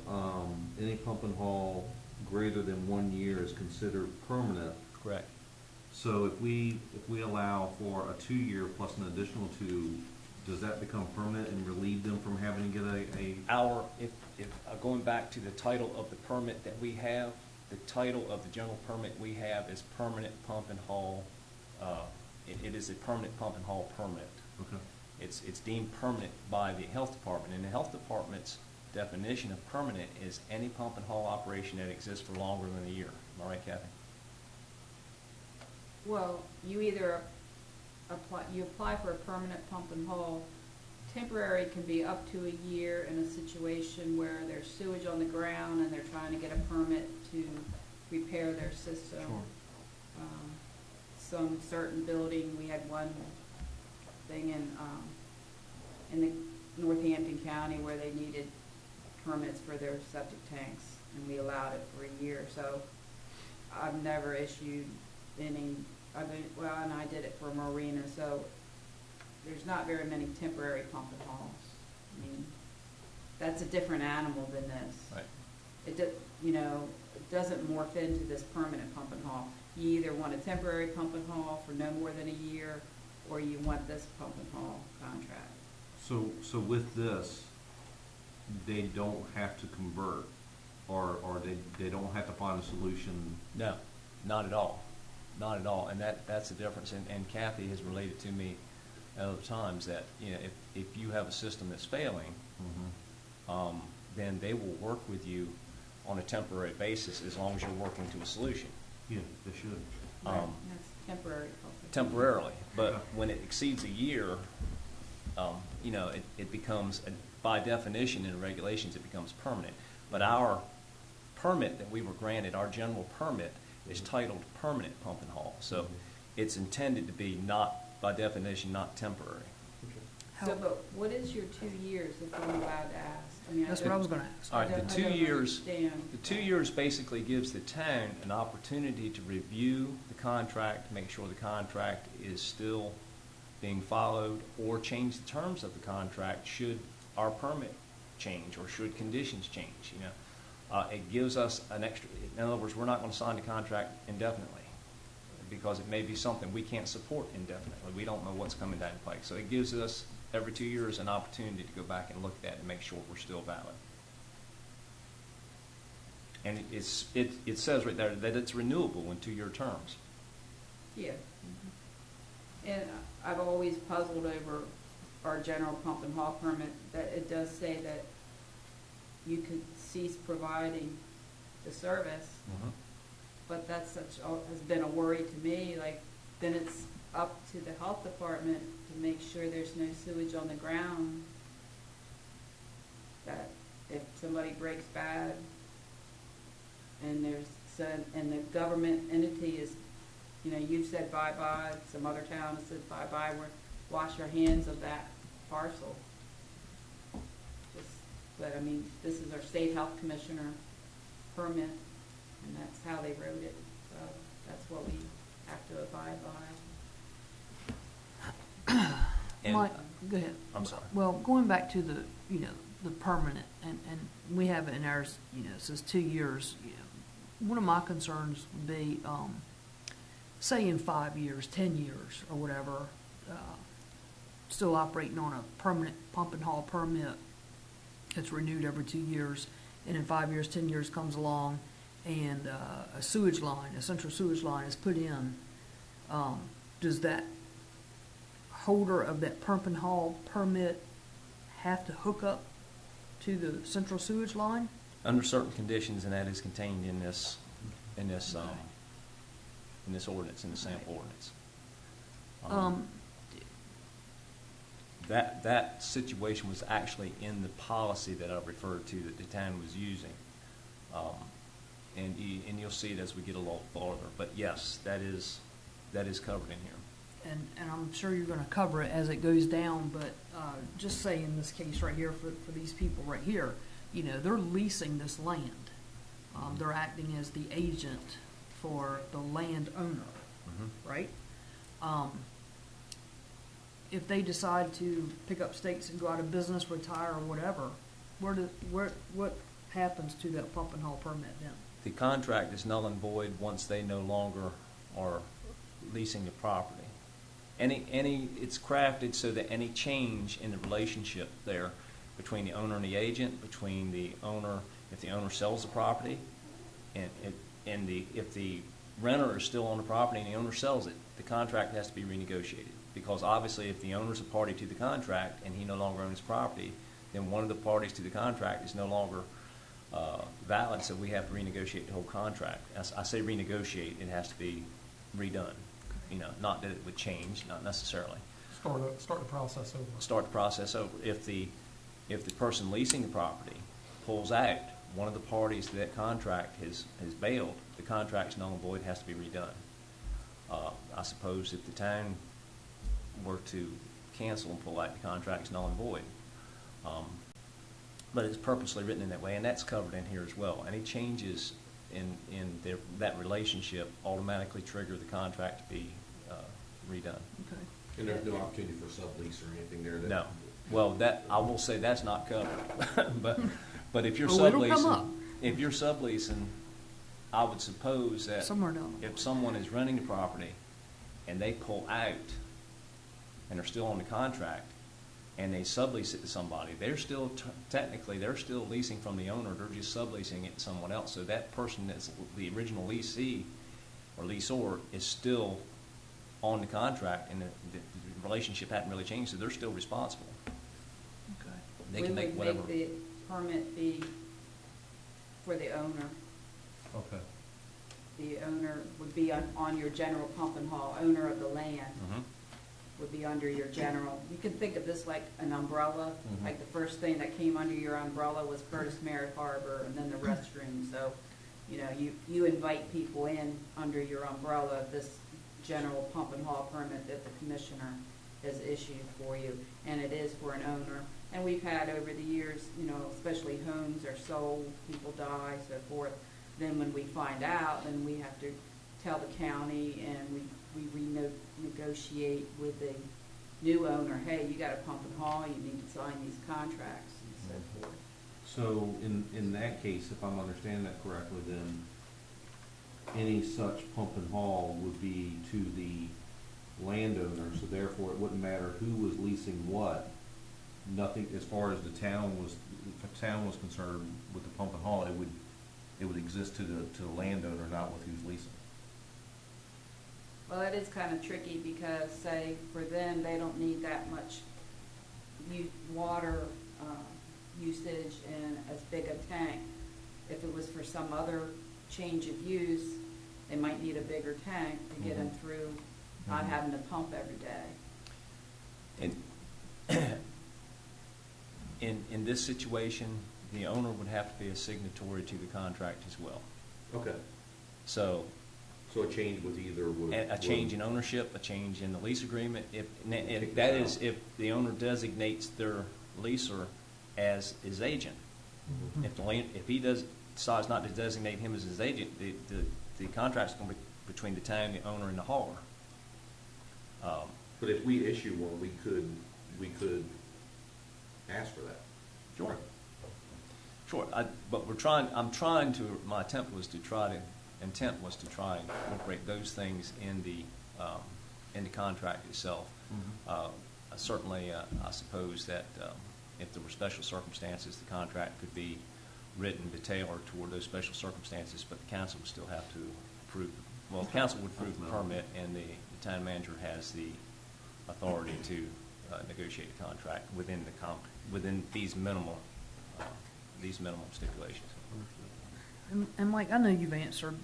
B: any pump and haul greater than 1 year is considered permanent.
F: Correct.
B: So if we allow for a 2-year plus an additional 2, does that become permanent and relieve them from having to get
F: If going back to the title of the permit that we have, the title of the general permit we have is permanent pump and haul. It is a permanent pump and haul permit.
B: Okay.
F: It's deemed permanent by the health department, and the health department's definition of permanent is any pump and haul operation that exists for longer than a year. Am I right, Kathy?
G: Well, you either apply for a permanent pump and haul. Temporary can be up to a year in a situation where there's sewage on the ground and they're trying to get a permit to repair their system.
B: Sure.
G: Some certain building, we had one thing in the Northampton County where they needed permits for their septic tanks, and we allowed it for a year. So I've never issued any. And I did it for Marina, so there's not very many temporary pump and hauls. I mean, that's a different animal than this.
F: Right.
G: It doesn't morph into this permanent pump and haul. You either want a temporary pump and haul for no more than a year, or you want this pump and haul contract.
B: So with this, they don't have to convert, or they don't have to find a solution.
F: No, not at all. Not at all. And that's the difference. And Kathy has related to me at other times that if you have a system that's failing, then they will work with you on a temporary basis as long as you're working to a solution.
B: Yeah, they should.
G: That's temporary.
F: Temporarily. But when it exceeds a year, it becomes, by definition in regulations, it becomes permanent. But our permit that we were granted, our general permit, is titled permanent pump and haul. So it's intended to be not, by definition, not temporary.
G: So, but what is your 2 years if I'm allowed to ask? I mean,
C: That's what I was gonna ask.
F: All right, the 2 years.
G: Understand.
F: The 2 years basically gives the town an opportunity to review the contract, make sure the contract is still being followed, or change the terms of the contract should our permit change or should conditions change. It gives us an extra. In other words, we're not going to sign the contract indefinitely because it may be something we can't support indefinitely. We don't know what's coming down the pike. So it gives us every 2 years an opportunity to go back and look at it and make sure we're still valid. And it says right there that it's renewable in 2-year terms.
G: Yeah. And I've always puzzled over our general pump and haul permit, that it does say that you could cease providing the service, but that's has been a worry to me, like, then it's up to the health department to make sure there's no sewage on the ground. That if somebody breaks bad and and the government entity is, you've said bye-bye, some other town has said bye-bye, wash our hands of that parcel. But I mean, this is our state health commissioner permit, and that's how they wrote it, so that's what we have to abide by.
F: And-
C: Mike, go ahead.
F: I'm sorry.
C: Well, going back to the permanent, and we have it in ours, it says 2 years. One of my concerns would be, say in 5 years, 10 years, or whatever, still operating on a permanent pump and haul permit that's renewed every 2 years, and in 5 years, 10 years comes along, and a sewage line, a central sewage line is put in. Does that holder of that pump and haul permit have to hook up to the central sewage line?
F: Under certain conditions, and that is contained in this ordinance, in the sample ordinance. That situation was actually in the policy that I referred to that the town was using. And you'll see it as we get a little farther. But yes, that is covered in here.
C: And I'm sure you're gonna cover it as it goes down, but just say in this case right here, for these people right here, they're leasing this land. They're acting as the agent for the landowner, right? If they decide to pick up stakes and go out of business, retire, or whatever, what happens to that pump and haul permit then?
F: The contract is null and void once they no longer are leasing the property. It's crafted so that any change in the relationship there between the owner and the agent, between the owner, if the owner sells the property, and if the renter is still on the property and the owner sells it, the contract has to be renegotiated. Because obviously if the owner's a party to the contract and he no longer owns property, then one of the parties to the contract is no longer valid, so we have to renegotiate the whole contract. As I say renegotiate, it has to be redone. Not that it would change, not necessarily.
A: Start the process over.
F: Start the process over. If the person leasing the property pulls out, one of the parties to that contract has bailed, the contract's null and void, has to be redone. I suppose if the town were to cancel and pull out, the contract's null and void. But it's purposely written in that way, and that's covered in here as well. Any changes in that relationship automatically trigger the contract to be redone.
C: Okay.
B: And there's no opportunity for sublease or anything there?
F: No. Well, I will say that's not covered. but if you're
C: it'll come up.
F: subleasing, I would suppose that
C: Somewhere down.
F: if someone is renting the property and they pull out and they're still on the contract and they sublease it to somebody, they're still technically leasing from the owner. They're just subleasing it to someone else. So that person that's the original leasee or leaseor is still on the contract, and the relationship hadn't really changed, so they're still responsible.
C: Okay.
F: They can make whatever.
G: We would make the permit be for the owner.
B: Okay.
G: The owner would be on your general pump and haul, owner of the land would be under your general. You can think of this like an umbrella. Like the first thing that came under your umbrella was Curtis Merritt Harbor, and then the restroom. So, you invite people in under your umbrella, this general pump and haul permit that the commissioner has issued for you, and it is for an owner. And we've had over the years, especially homes are sold, people die, so forth. Then when we find out, then we have to tell the county, and we renegotiate with the new owner, hey, you got a pump and haul, you need to sign these contracts, and so forth.
H: So in that case, if I'm understanding that correctly, then any such pump and haul would be to the landowner, so therefore it wouldn't matter who was leasing what. Nothing, as far as the town was concerned with the pump and haul, it would exist to the landowner, not with who's leasing.
G: Well, it is kind of tricky because, say, for them, they don't need that much water usage in as big a tank. If it was for some other change of use, They might need a bigger tank to get them
F: Mhm.
G: through, not
F: Mhm.
G: having to pump every day.
F: And in this situation, the owner would have to be a signatory to the contract as well.
B: Okay,
F: So
B: so a change with either would.
F: a change in ownership, a change in the lease agreement, if that is, if the owner designates their leaser as his agent. If he decides not to designate him as his agent, the contract's going to be between the town, the owner, and the hauler.
B: But if we issue one, we could ask for that.
F: Sure. Sure, but my intent was to try and incorporate those things in the contract itself. Certainly, I suppose that if there were special circumstances, the contract could be written to tailor toward those special circumstances, but the council would still have to approve. Well, the council would approve the permit, and the town manager has the authority to negotiate a contract within these minimal stipulations.
C: And Mike, I know you've answered,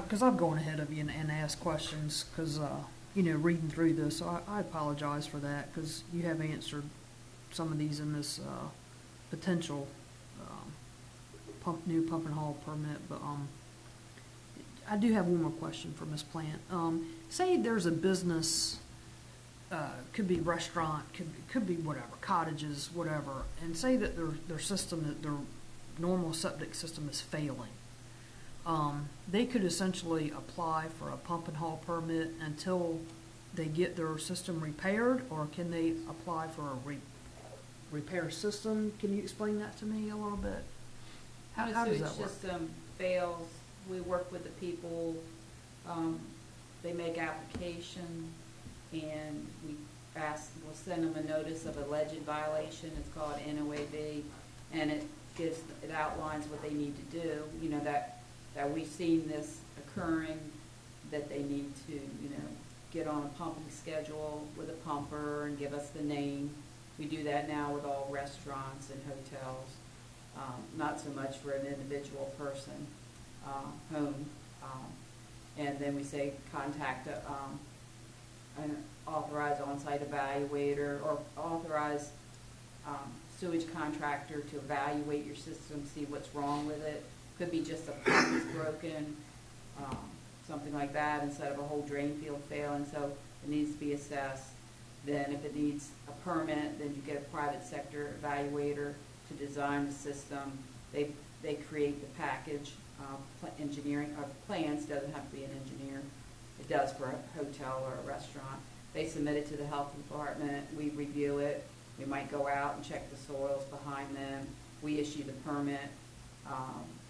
C: because I've gone ahead of you and asked questions, because, reading through this, so I apologize for that, because you have answered some of these in this potential new pump and haul permit, but I do have one more question for Ms. Plant. Say there's a business, could be restaurant, could be whatever, cottages, whatever, and say that their system, their normal septic system is failing. They could essentially apply for a pump and haul permit until they get their system repaired, or can they apply for a repair system? Can you explain that to me a little bit? How does that
G: When a
C: work?
G: sewage system fails, we work with the people, they make application, and we'll send them a notice of alleged violation, it's called NOAV, and it outlines what they need to do, that we've seen this occurring, that they need to, get on a pumping schedule with a pumper and give us the name. We do that now with all restaurants and hotels, not so much for an individual person, home. And then we say contact an authorized on-site evaluator or authorized sewage contractor to evaluate your system, see what's wrong with it. Could be just a pump is broken, something like that, instead of a whole drain field failing, so it needs to be assessed. Then if it needs a permit, then you get a private sector evaluator to design the system. They create the package, engineering, plans, doesn't have to be an engineer. It does for a hotel or a restaurant. They submit it to the health department, we review it. We might go out and check the soils behind them. We issue the permit,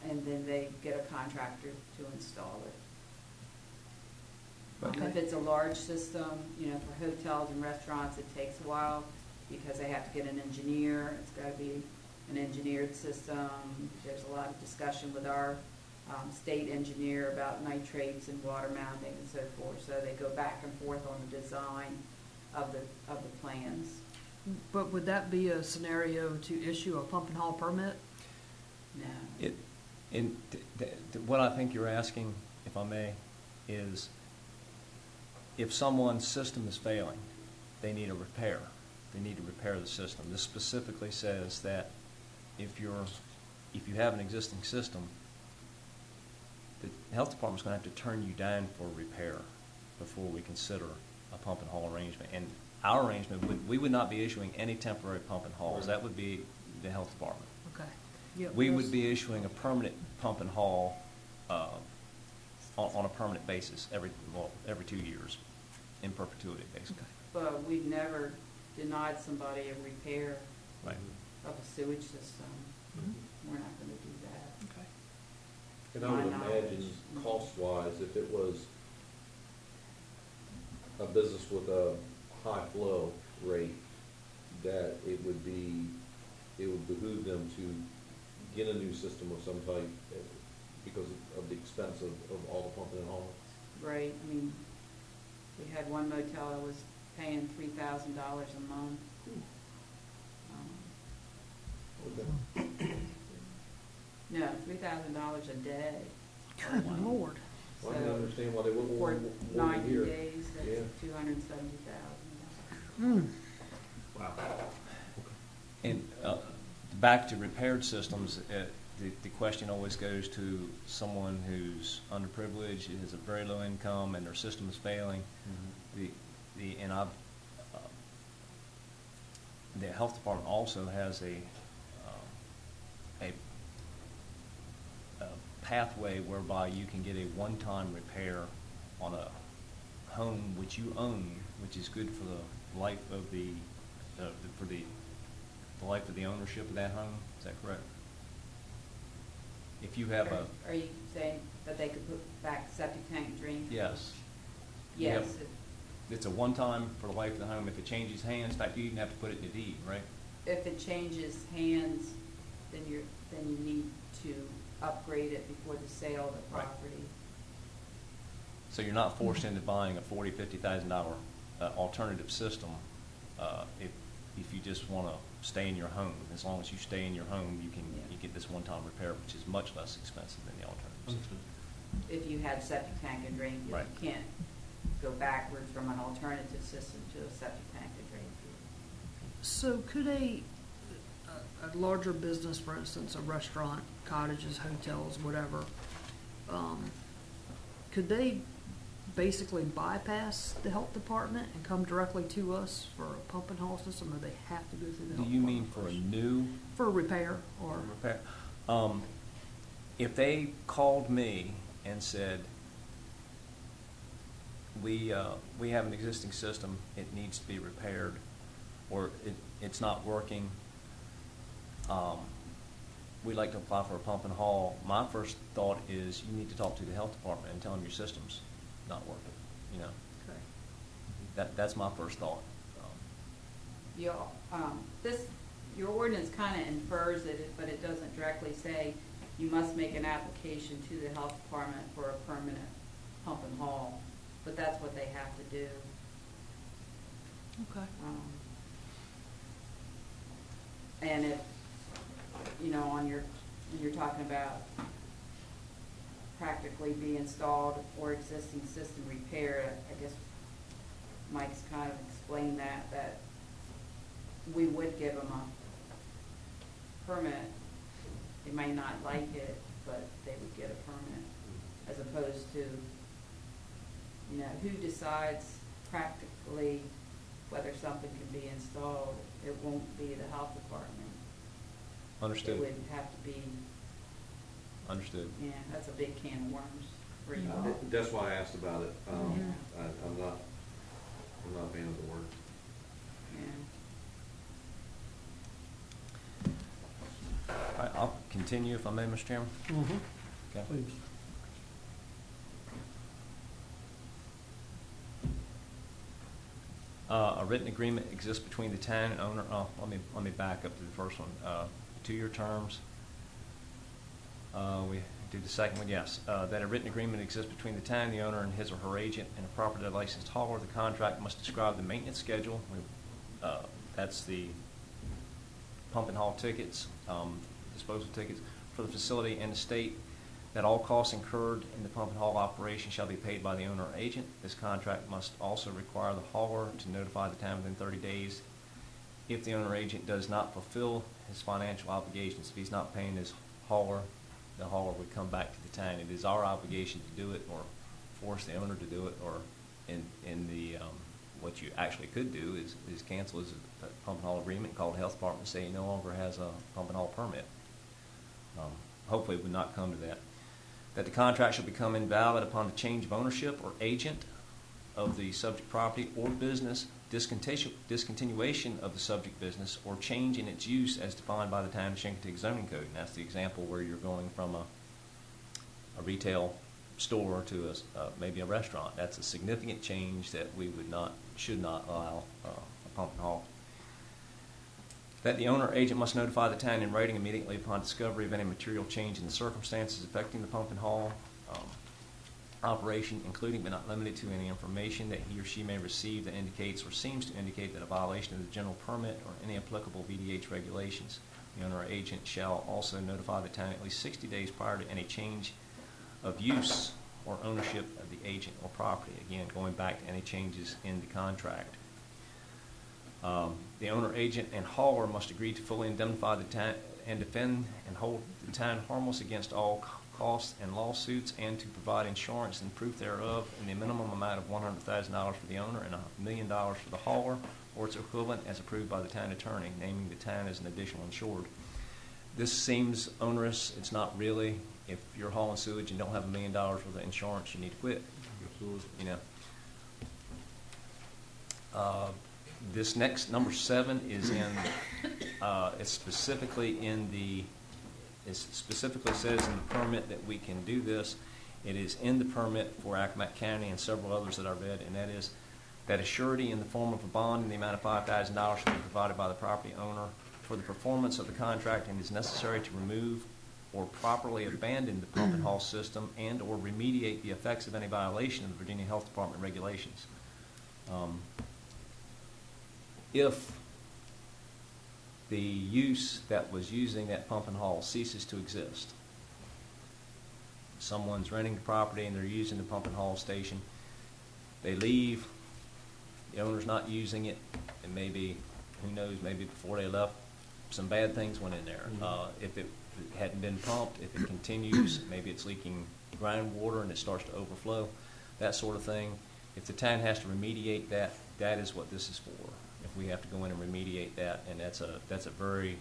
G: and then they get a contractor to install it.
C: Okay.
G: If it's a large system, for hotels and restaurants, it takes a while because they have to get an engineer. It's got to be an engineered system. There's a lot of discussion with our state engineer about nitrates and water mounting and so forth. So they go back and forth on the design of the plans.
C: But would that be a scenario to issue a pump and haul permit?
G: No.
F: What I think you're asking, if I may, is if someone's system is failing, they need a repair. They need to repair the system. This specifically says that if you have an existing system, the health department's going to have to turn you down for repair before we consider a pump and haul arrangement. And our arrangement, we would not be issuing any temporary pump and hauls. That would be the health department.
C: Okay. Yep.
F: We would be issuing a permanent pump and haul on a permanent basis every 2 years, in perpetuity, basically.
G: But we've never denied somebody a repair
F: Right.
G: of a sewage system.
C: Mhm.
G: We're not going to do that.
C: Okay.
B: And I would
G: My knowledge.
B: imagine, cost-wise, if it was a business with a high flow rate, that it would behoove them to get a new system of some type because of the expense of all the pumping and hauling.
G: Right, I mean, we had one motel that was paying $3,000 a month.
B: Okay.
G: No, $3,000 a day.
C: Good Lord.
B: Well, I can
G: So,
B: understand why they wouldn't
G: For
B: want more than
G: 90
B: here.
G: days,
B: Yeah.
G: that's $270,000.
B: Wow.
F: And back to repaired systems, the question always goes to someone who's underprivileged, has a very low income, and their system is failing. The health department also has a pathway whereby you can get a one-time repair on a home which you own, which is good for the life of the life of the ownership of that home. Is that correct? If you have a
G: Are you saying that they could put back septic tank drain?
F: yes,
G: Yes.
F: Yep. It's a one-time for the life of the home. If it changes hands, in fact, you even have to put it in the deed, right?
G: If it changes hands, then you need to upgrade it before the sale of the
F: Right.
G: property.
F: So you're not forced into buying a $40,000-$50,000 alternative system if you just want to stay in your home. As long as you stay in your home, you get this one-time repair, which is much less expensive than the alternative system.
G: If you had septic tank and drain field,
F: Right.
G: you can't go backwards from an alternative system to a septic tank and drain field.
C: So could a larger business, for instance, a restaurant, cottages, hotels, whatever, could they basically bypass the health department and come directly to us for a pump and haul system, or they have to go through the
F: Do
C: health
F: you mean
C: department
F: for a
C: first?
F: new
C: For a repair or?
F: repair? If they called me and said, we have an existing system, it needs to be repaired, or it's not working, we'd like to apply for a pump and haul, my first thought is you need to talk to the health department and tell them your system's not working, you know.
G: Okay.
F: That's my first thought.
G: Your ordinance kind of infers it, but it doesn't directly say you must make an application to the health department for a permanent pump and haul, but that's what they have to do.
C: Okay.
G: And if, you're talking about practically be installed or existing system repaired, I guess Mike's kind of explained that we would give them a permit. They may not like it, but they would get a permit, as opposed to, who decides practically whether something can be installed? It won't be the health department.
F: Understood.
G: It would have to be,
F: Understood.
G: yeah, that's a big can of worms for you all.
B: That's why I asked about it.
G: Mhm.
B: I'm not a fan of the word.
G: Yeah.
F: All right, I'll continue if I may, Mr. Chairman.
A: Mm-hmm.
F: Okay.
A: Please.
F: A written agreement exists between the town and owner, let me back up to the first one. 2-year terms. We do the second one, yes. That a written agreement exists between the town, the owner, and his or her agent, and a properly licensed hauler. The contract must describe the maintenance schedule. That's the pump and haul tickets, disposal tickets for the facility and the state. That all costs incurred in the pump and haul operation shall be paid by the owner or agent. This contract must also require the hauler to notify the town within 30 days if the owner or agent does not fulfill his financial obligations. If he's not paying his hauler, the hauler would come back to the town. It is our obligation to do it, or force the owner to do it, or what you actually could do is cancel his pump and haul agreement, call the health department and say he no longer has a pump and haul permit. Hopefully it would not come to that. That the contract shall become invalid upon the change of ownership or agent of the subject property or business, discontinuation of the subject business, or change in its use as defined by the town of Chincoteague zoning code. And that's the example where you're going from a retail store to maybe a restaurant. That's a significant change that we should not allow a pump and haul. That the owner or agent must notify the town in writing immediately upon discovery of any material change in the circumstances affecting the pump and haul operation, including but not limited to any information that he or she may receive that indicates or seems to indicate that a violation of the general permit or any applicable VDH regulations. The owner or agent shall also notify the town at least 60 days prior to any change of use or ownership of the agent or property. Again, going back to any changes in the contract. The owner, agent, and hauler must agree to fully indemnify the town and defend and hold the town harmless against all costs and lawsuits, and to provide insurance and proof thereof in the minimum amount of $100,000 for the owner and $1 million for the hauler or its equivalent, as approved by the town attorney, naming the town as an additional insured. This seems onerous. It's not really. If you're hauling sewage and don't have $1 million worth of insurance, you need to quit.
H: Absolutely.
F: You know. This next number 7 is in. It specifically says in the permit that we can do this. It is in the permit for Accomack County and several others that I read, and that is that a surety in the form of a bond in the amount of $5,000 should be provided by the property owner for the performance of the contract, and is necessary to remove or properly abandon the pump and haul system and or remediate the effects of any violation of the Virginia Health Department regulations. If the use that was using that pump and haul ceases to exist, someone's renting the property and they're using the pump and haul station, they leave, the owner's not using it, and maybe, who knows, maybe before they left, some bad things went in there. If it hadn't been pumped, if it continues, maybe it's leaking groundwater and it starts to overflow, that sort of thing. If the town has to remediate that, that is what this is for. If we have to go in and remediate that, and that's a very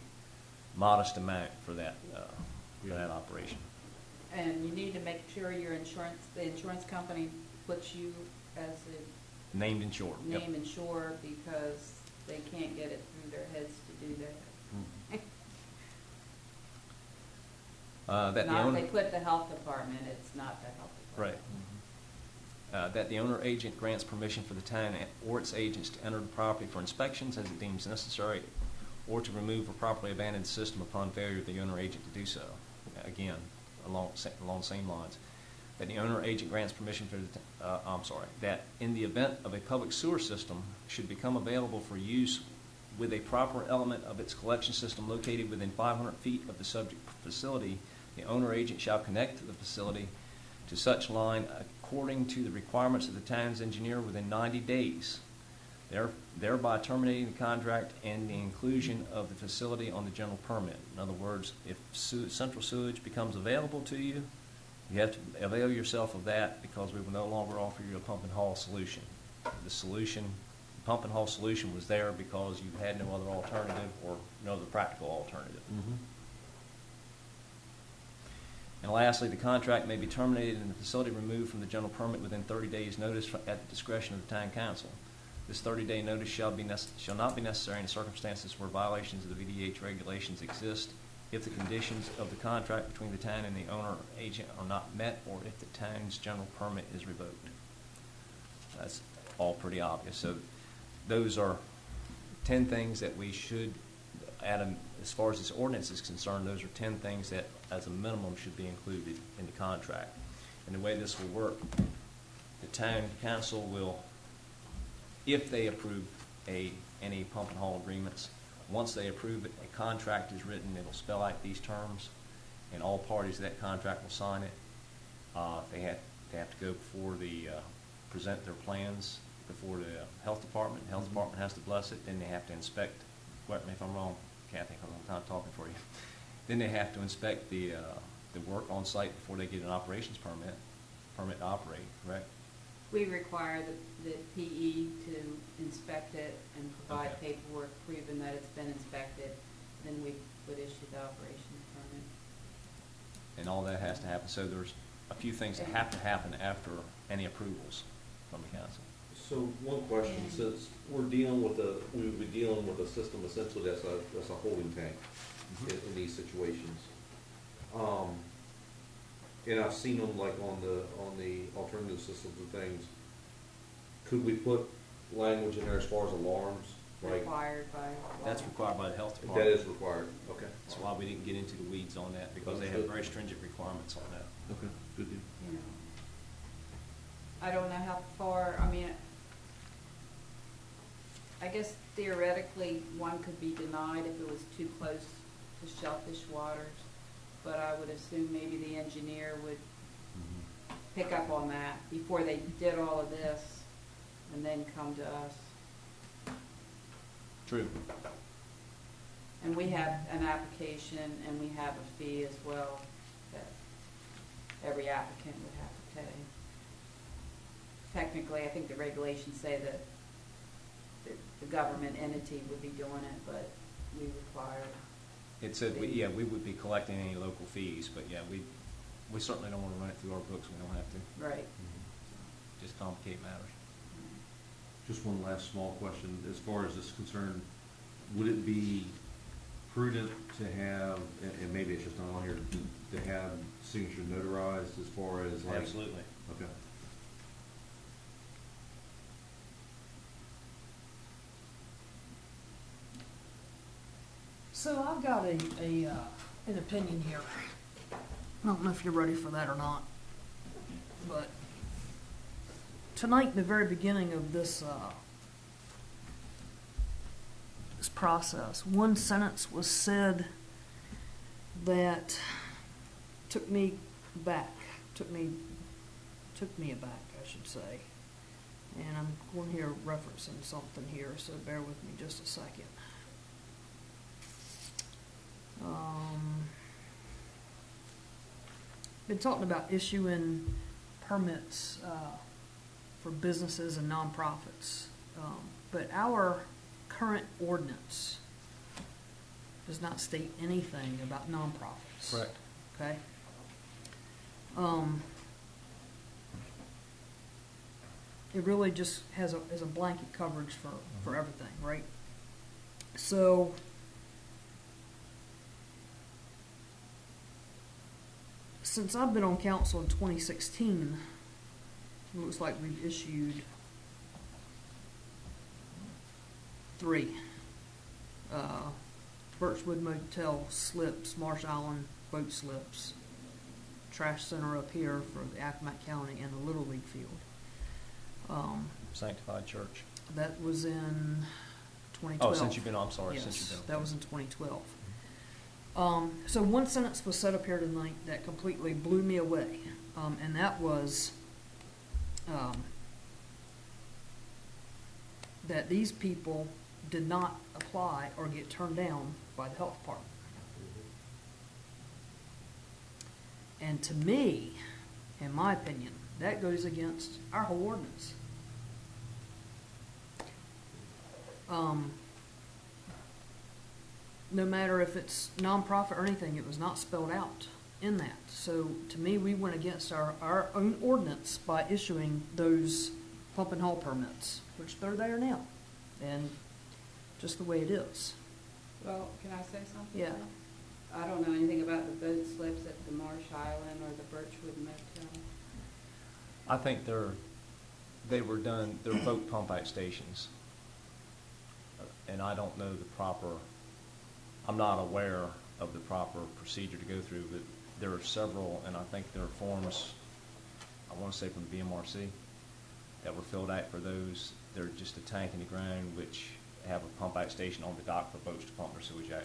F: modest amount for that operation.
G: And you need to make sure the insurance company puts you as a
F: Named insured. Yep.
G: name insured, because they can't get it through their heads to do that.
F: That the
G: Not if
F: owner,
G: they put the health department, it's not the health department.
F: right. That the owner agent grants permission for the town or its agents to enter the property for inspections as it deems necessary, or to remove or properly abandon the system upon failure of the owner agent to do so. Again, along the same lines. That the owner agent grants permission for that in the event of a public sewer system should become available for use with a proper element of its collection system located within 500 feet of the subject facility, the owner agent shall connect to the facility to such line according to the requirements of the town's engineer within 90 days, thereby terminating the contract and the inclusion of the facility on the general permit. In other words, if central sewage becomes available to you, you have to avail yourself of that, because we will no longer offer you a pump and haul solution. The pump and haul solution was there because you had no other alternative or no other practical alternative. And lastly, the contract may be terminated and the facility removed from the general permit within 30 days' notice at the discretion of the town council. This 30-day notice shall not be necessary in circumstances where violations of the VDH regulations exist, if the conditions of the contract between the town and the owner or agent are not met, or if the town's general permit is revoked. That's all pretty obvious. So those are 10 things that we should add. As far as this ordinance is concerned, those are 10 things that, as a minimum, should be included in the contract. And the way this will work, the town council will, if they approve any pump and haul agreements, once they approve it, a contract is written. It will spell out these terms, and all parties to that contract will sign it. They have to go before present their plans before the health department. The health department has to bless it. Then they have to inspect. Correct me if I'm wrong, Kathy, because I'm not talking for you. Then they have to inspect the work on site before they get an operations permit to operate. Correct?
G: We require the PE to inspect it and provide
F: Okay.
G: paperwork proving that it's been inspected. Then we would issue the operations permit.
F: And all that has to happen. So there's a few things that have to happen after any approvals from the council.
B: So one question, since we would be dealing with a system essentially that's a holding tank in these situations. And I've seen them like on the alternative systems and things. Could we put language in there as far as alarms? Like,
G: Required by law.
F: That's required by the health
B: that
F: department.
B: is required, okay.
F: That's why we didn't get into the weeds on that, because they have very stringent requirements on that.
H: Okay, good deal.
G: You know. I don't know how far, I guess theoretically, one could be denied if it was too close to shellfish waters, but I would assume maybe the engineer would pick up on that before they did all of this and then come to us.
F: True.
G: And we have an application and we have a fee as well that every applicant would have to pay. Technically, I think the regulations say that the government entity would be doing it, but we require.
F: It said, we would be collecting any local fees, but yeah, we certainly don't want to run it through our books. We don't have to.
G: Right.
F: Just complicate matters.
H: Just one last small question. As far as this is concerned, would it be prudent to have, and maybe it's just not on here, to have signature notarized as far as like?
F: Absolutely.
H: Okay.
C: So I've got an opinion here. I don't know if you're ready for that or not, but tonight, in the very beginning of this this process, one sentence was said that took me aback, I should say. And I'm going here referencing something here, so bear with me just a second. Been talking about issuing permits for businesses and nonprofits, but our current ordinance does not state anything about nonprofits.
F: Correct.
C: Okay. It really just has a blanket coverage for everything, right? So since I've been on council in 2016, it looks like we've issued 3. Birchwood Motel slips, Marsh Island boat slips, trash center up here for the Accomack County, and the Little League field.
F: Sanctified Church.
C: That was in 2012.
F: Oh, since you've been on, I'm sorry.
C: Yes,
F: Since you've been.
C: that was in 2012. So one sentence was said up here tonight that completely blew me away, and that was that these people did not apply or get turned down by the health department. And to me, in my opinion, that goes against our whole ordinance. No matter if it's nonprofit or anything, it was not spelled out in that. So to me, we went against our own ordinance by issuing those pump and haul permits, which they're there now, and just the way it is.
G: Well, can I say something?
C: Yeah.
G: I don't know anything about the boat slips at the Marsh Island or the Birchwood Motel.
F: I think they're boat pump out stations. And I don't know the proper, I'm not aware of the proper procedure to go through, but there are several, and I think there are forms, I want to say from the BMRC, that were filled out for those. They're just a tank in the ground which have a pump out station on the dock for boats to pump their sewage out.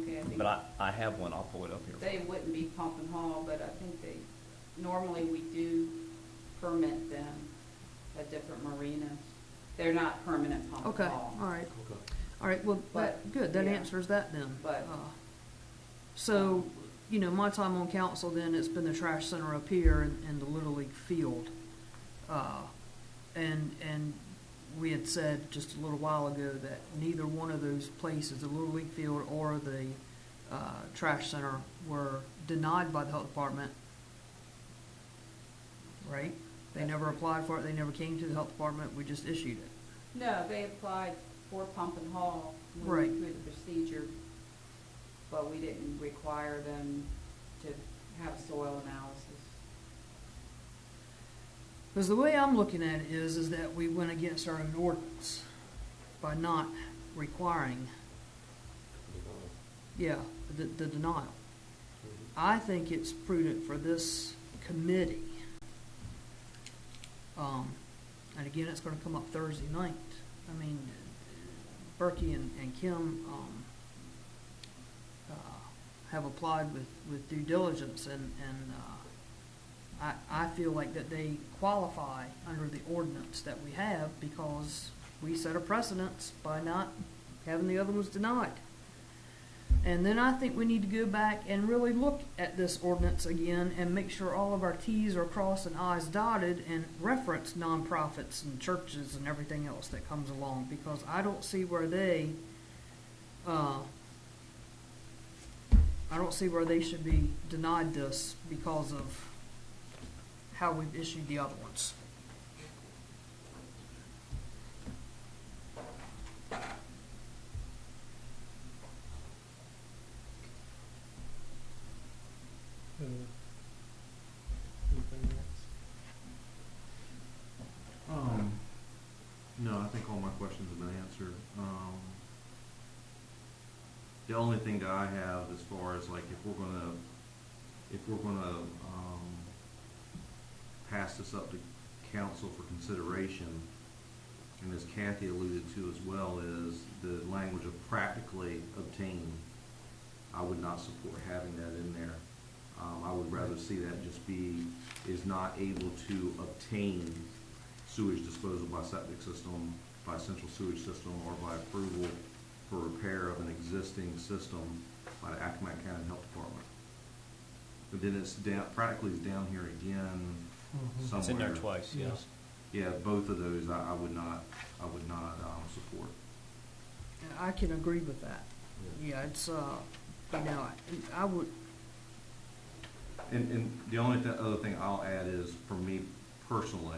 G: Okay, I think
F: But I have one, I'll pull it up here.
G: they wouldn't be pump and haul, but I think normally we do permit them at different marinas. They're not permanent pump
C: Okay,
G: and haul.
C: all right. All right, well, good, that
G: yeah.
C: answers that then.
G: But-
C: So, my time on council then, it's been the trash center up here and the Little League field. And we had said just a little while ago that neither one of those places, the Little League field or the trash center, were denied by the health department, right? They never applied for it, they never came to the health department, we just issued it.
G: No, they applied for pump and haul. We
C: Right.
G: went through the procedure, but we didn't require them to have soil analysis.
C: Because the way I'm looking at it is that we went against our own ordinance by not requiring, the denial. I think it's prudent for this committee, and again, it's going to come up Thursday night. I mean, Berkey and Kim have applied with due diligence, and I feel like that they qualify under the ordinance that we have because we set a precedence by not having the other ones denied. And then I think we need to go back and really look at this ordinance again and make sure all of our T's are crossed and I's dotted and reference nonprofits and churches and everything else that comes along, because I don't see where they should be denied this because of how we've issued the other ones.
A: Anything else?
H: No, I think all my questions have been answered. The only thing that I have as far as like if we're gonna pass this up to council for consideration, and as Kathy alluded to as well, is the language of practically obtain. I would not support having that in there. I would rather see that just be is not able to obtain sewage disposal by septic system, by central sewage system, or by approval for repair of an existing system by the Accomack County Health Department. But then it's down, practically is down here again somewhere.
F: It's in there twice, yes.
H: Yeah, both of those I would not support.
C: And I can agree with that. Yeah, it's, I would,
H: And the only other thing I'll add is, for me personally,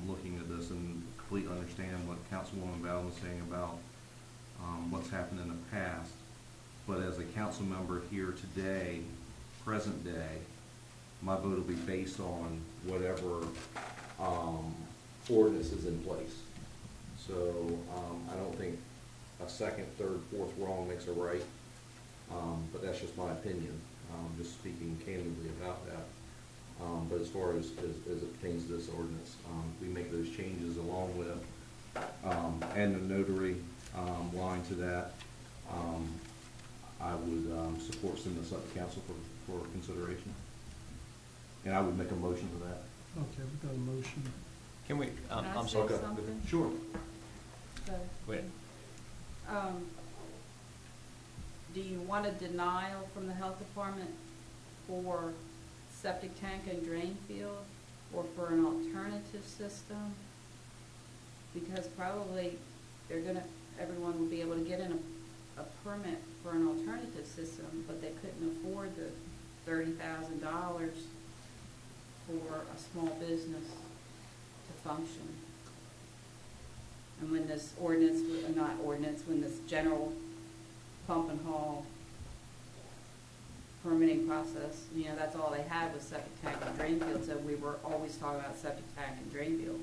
H: looking at this and completely understand what Councilwoman Bowden was saying about what's happened in the past, but as a council member here today, present day, my vote will be based on whatever
B: Ordinance is in place. So, I don't think a second, third, fourth wrong makes a right, but that's just my opinion. Just speaking candidly about that. But as far as it pertains to this ordinance, we make those changes along with, adding a notary line to that. I would support sending this up to council for consideration. And I would make a motion for that.
A: Okay, we've got a motion.
F: Can we,
G: Can I
F: I'm
G: say
F: sorry.
G: something?
H: Sure.
G: So,
F: Go ahead.
G: do you want a denial from the health department for septic tank and drain field, or for an alternative system? Because probably everyone will be able to get in a permit for an alternative system, but they couldn't afford the $30,000 for a small business to function. And when this when this general pump and haul permitting process, that's all they had was septic tank and drain field, so we were always talking about septic tank and drain field.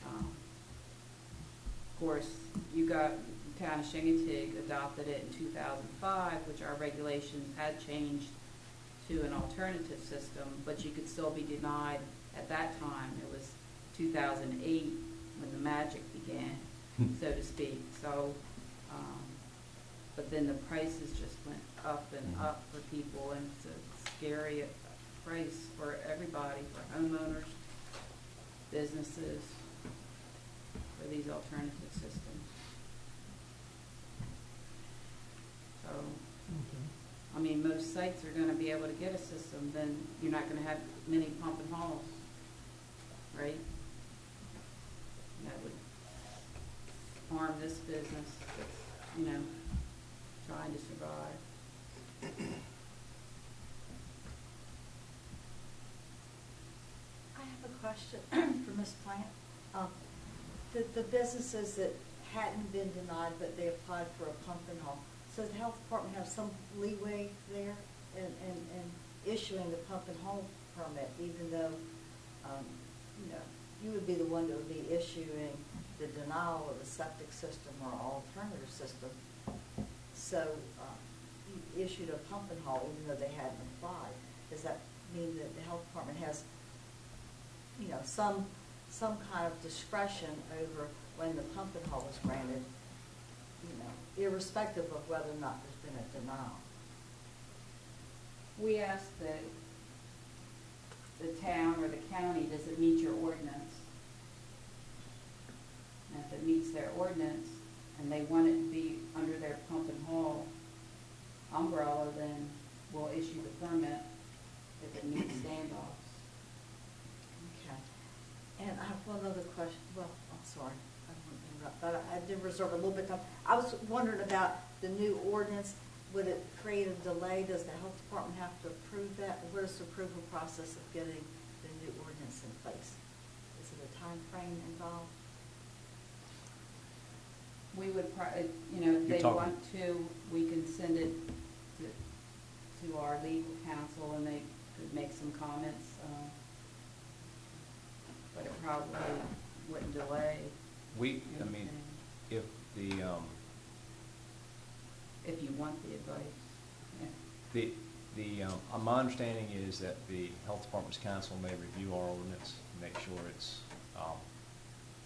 G: Of course, Town of Shingatig adopted it in 2005, which our regulations had changed to an alternative system, but you could still be denied at that time. It was 2008 when the magic began, so to speak. So, but then the prices just went up and up for people, and it's a scary price for everybody, for homeowners, businesses, for these alternative systems. So, I mean, most sites are going to be able to get a system, then you're not going to have many pump and hauls, right? That would harm this business that's, trying to survive.
E: I have a question for Ms. Plant. The businesses that hadn't been denied, but they applied for a pump and haul, so the health department have some leeway there in issuing the pump and haul permit, even though, you would be the one that would be issuing the denial of the septic system or alternative system. So you issued a pump and haul even though they hadn't applied. Does that mean that the health department has, some kind of discretion over when the pump and haul is granted, irrespective of whether or not there's been a denial?
G: We asked that town or the county, does it meet your ordinance? And if it meets their ordinance and they want it to be under their pump and haul umbrella, then we'll issue the permit if it meets standoffs.
E: Okay. And I have one other question. Well, I'm sorry, I don't want to interrupt, but I did reserve a little bit of time. I was wondering about the new ordinance. Would it create a delay? Does the health department have to approve that? What is the approval process of getting the new ordinance in place? Is it a time frame involved?
G: We would, if they want to, we can send it to our legal counsel and they could make some comments. But it probably wouldn't delay. Anything.
F: If the,
G: If you want the advice. Yeah.
F: my understanding is that the health department's counsel may review our ordinance, make sure it's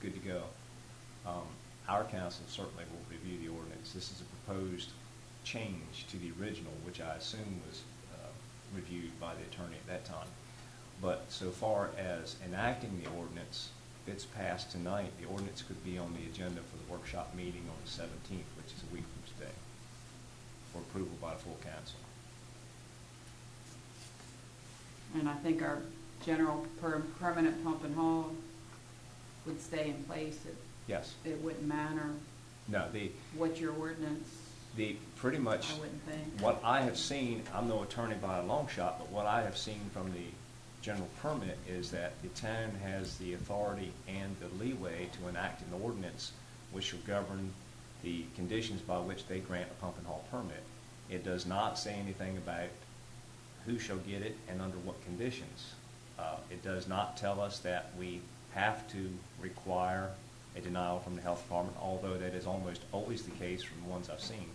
F: good to go. Our counsel certainly will review the ordinance. This is a proposed change to the original, which I assume was reviewed by the attorney at that time. But so far as enacting the ordinance, if it's passed tonight, the ordinance could be on the agenda for the workshop meeting on the 17th, which is a week from today, for approval by the full council.
G: And I think our general permanent pump and haul would stay in place.
F: Yes.
G: It wouldn't matter
F: No,
G: what your ordinance,
F: pretty much
G: I wouldn't think.
F: what I have seen, I'm no attorney by a long shot, but what I have seen from the general permit is that the town has the authority and the leeway to enact an ordinance which will govern the conditions by which they grant a pump and haul permit. It does not say anything about who shall get it and under what conditions. It does not tell us that we have to require a denial from the health department, although that is almost always the case from the ones I've seen.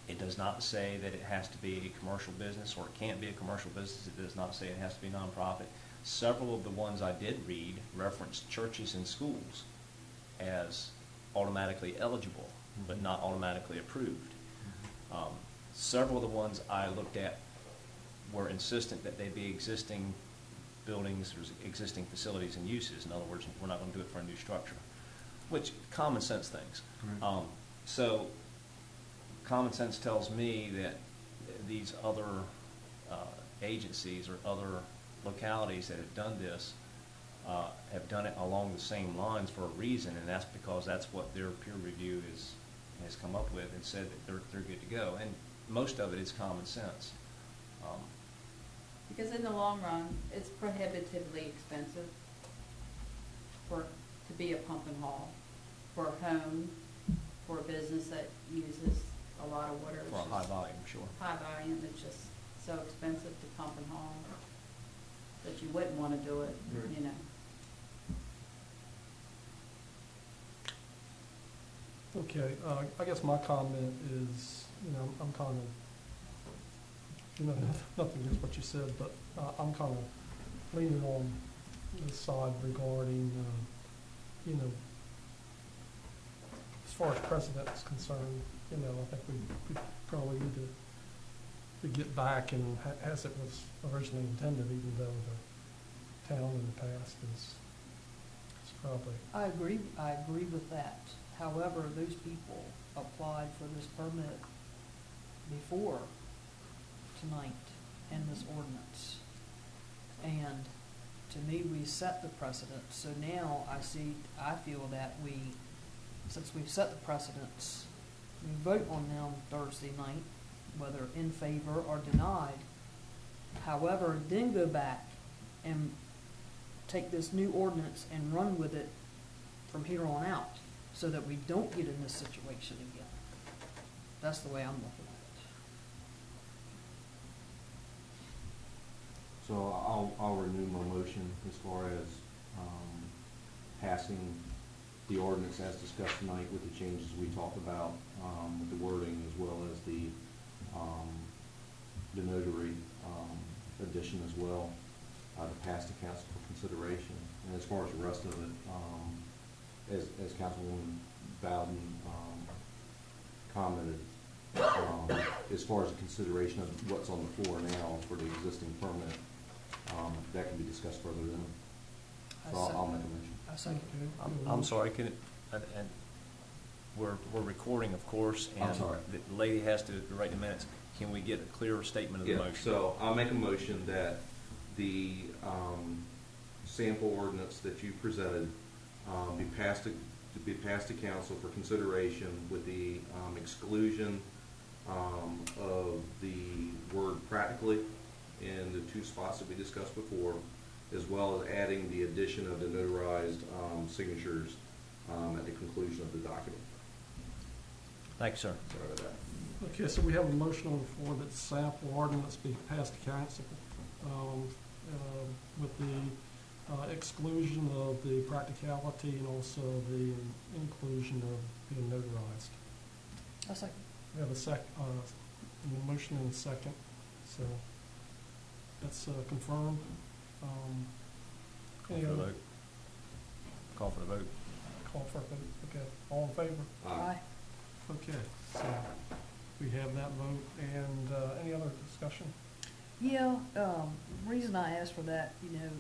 F: It does not say that it has to be a commercial business or it can't be a commercial business. It does not say it has to be nonprofit. Several of the ones I did read referenced churches and schools as automatically eligible, but not automatically approved. Several of the ones I looked at were insistent that they be existing buildings or existing facilities and uses. In other words, we're not going to do it for a new structure, which common sense things.
H: Right.
F: So common sense tells me that these other agencies or other localities that have done this have done it along the same lines for a reason, and that's because that's what their peer review has come up with and said that they're good to go. And most of it is common sense.
G: Because in the long run, it's prohibitively expensive to be a pump and haul for a home, for a business that uses a lot of water.
F: For a high volume, sure.
G: High volume, it's just so expensive to pump and haul that you wouldn't want to do it,
H: Right.
G: you know.
A: Okay, I guess my comment is, I'm kind of, nothing against what you said, but I'm kind of leaning on the side regarding, as far as precedent is concerned, I think we probably need to get back and as it was originally intended, even though the town in the past is probably.
C: I agree with that. However, those people applied for this permit before tonight in this ordinance. And to me, we set the precedent. So now I feel that since we've set the precedents, we vote on them Thursday night, whether in favor or denied. However, then go back and take this new ordinance and run with it from here on out so that we don't get in this situation again. That's the way I'm looking at it.
H: So I'll renew my motion as far as passing the ordinance as discussed tonight with the changes we talked about, with the wording as well as the notary addition as well, to pass the council for consideration. And as far as the rest of it, as Councilwoman Bowden commented, as far as the consideration of what's on the floor now for the existing permit,
B: that can be discussed further then.
C: I
B: So I'll
C: second.
B: make a motion.
C: I second.
F: I'm sorry, and we're recording, of course,
B: I'm
F: and
B: sorry.
F: the lady has to write the minutes. Can we get a clearer statement of the
B: Yeah,
F: motion?
B: so I'll make a motion that the sample ordinance that you presented be passed to council for consideration with the exclusion of the word practically in the two spots that we discussed before, as well as adding the addition of the notarized signatures at the conclusion of the document.
F: Thank you, sir.
B: Sorry about that.
A: Okay, so we have a motion on the floor that sample ordinance be passed to council with the exclusion of the practicality and also the inclusion of being notarized.
C: I second.
A: We have a motion and a second, so that's confirmed.
F: Call
A: Any
F: for the
A: other-
F: vote. Call for the vote.
A: Call for a vote, okay, all in favor?
C: Aye.
A: Okay, so we have that vote, and any other discussion?
C: Yeah, reason I asked for that, you know,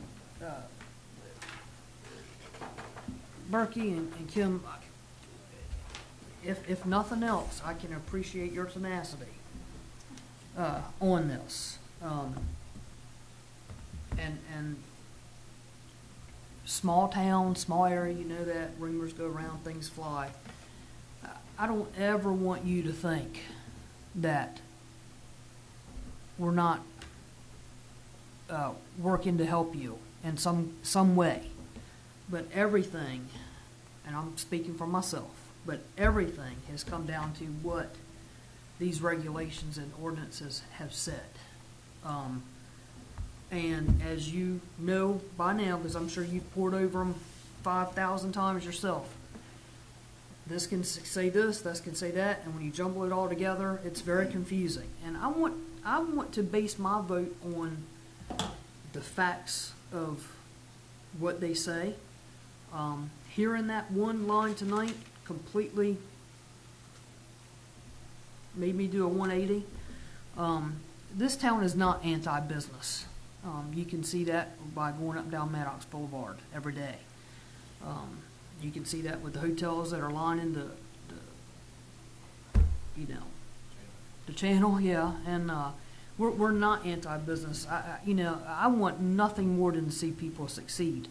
C: Berkey and Kim, if nothing else, I can appreciate your tenacity on this. And small town, small area, you know that, rumors go around, things fly. I don't ever want you to think that we're not working to help you in some way. But everything, and I'm speaking for myself, but everything has come down to what these regulations and ordinances have said. And as you know by now, because I'm sure you've poured over them 5,000 times yourself, this can say this can say that, and when you jumble it all together, it's very confusing. And I want to base my vote on the facts of what they say. Hearing that one line tonight completely made me do a 180. This town is not anti-business. You can see that by going up and down Maddox Boulevard every day. You can see that with the hotels that are lining the channel, yeah. And we're not anti-business. I want nothing more than to see people succeed.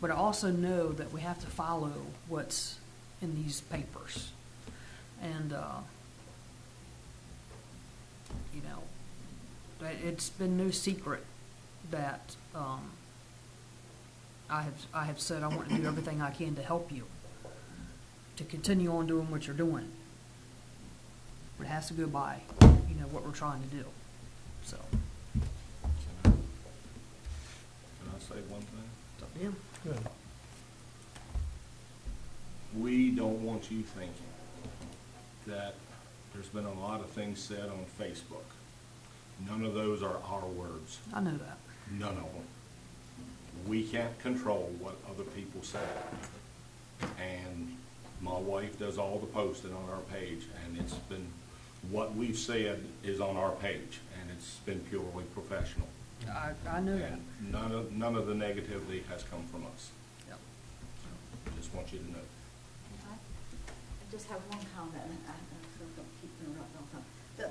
C: But I also know that we have to follow what's in these papers. And, it's been no secret that I have said I want to do everything I can to help you, to continue on doing what you're doing. But it has to go by, what we're trying to do. So,
F: Can I say one thing?
C: it's up to you.
A: Good.
I: We don't want you thinking that there's been a lot of things said on Facebook. None of those are our words.
C: I know that.
I: None of them. We can't control what other people say. And my wife does all the posting on our page, and it's been, what we've said is on our page, and it's been purely professional.
C: I know that.
I: And none of the negativity has come from us.
C: Yep.
I: Just want you to know.
E: I just have one comment, and I don't keep interrupting all the time.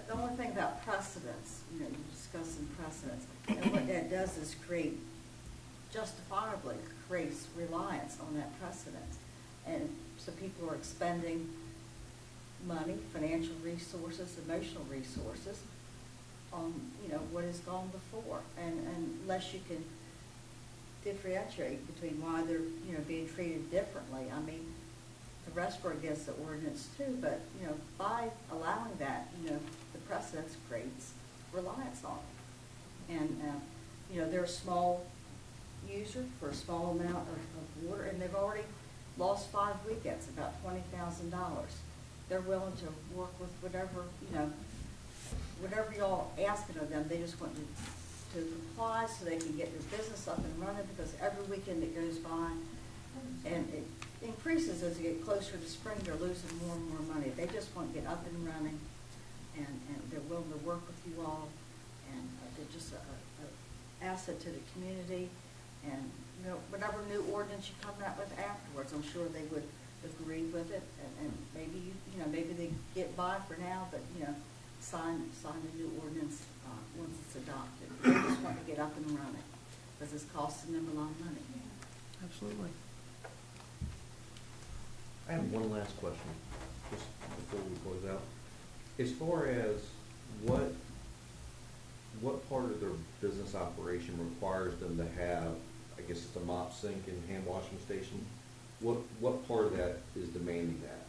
E: The only thing about precedents, you're discussing precedents, and what that does is justifiably creates reliance on that precedent. And so people are expending money, financial resources, emotional resources on, what has gone before. And unless you can differentiate between why they're, being treated differently. I mean, the rest were against the ordinance too, but, by allowing that, the precedence creates reliance on it. And, they're a small user for a small amount of water, and they've already lost 5 weekends, about $20,000. They're willing to work with whatever, whatever y'all asking of them. They just want to comply so they can get their business up and running, because every weekend that goes by, and it increases as you get closer to spring, they're losing more and more money. They just want to get up and running, and they're willing to work with you all, and they're just a asset to the community, and, you know, whatever new ordinance you come out with afterwards, I'm sure they would agree with it, and maybe, you know, maybe they get by for now, but, you know, sign the new ordinance, once it's adopted. They just want to get up and running, because it's costing them a lot of money.
C: Absolutely.
B: I have one last question, just before we close out. As far as what part of their business operation requires them to have, I guess it's a mop, sink, and hand washing station? What part of that is demanding that?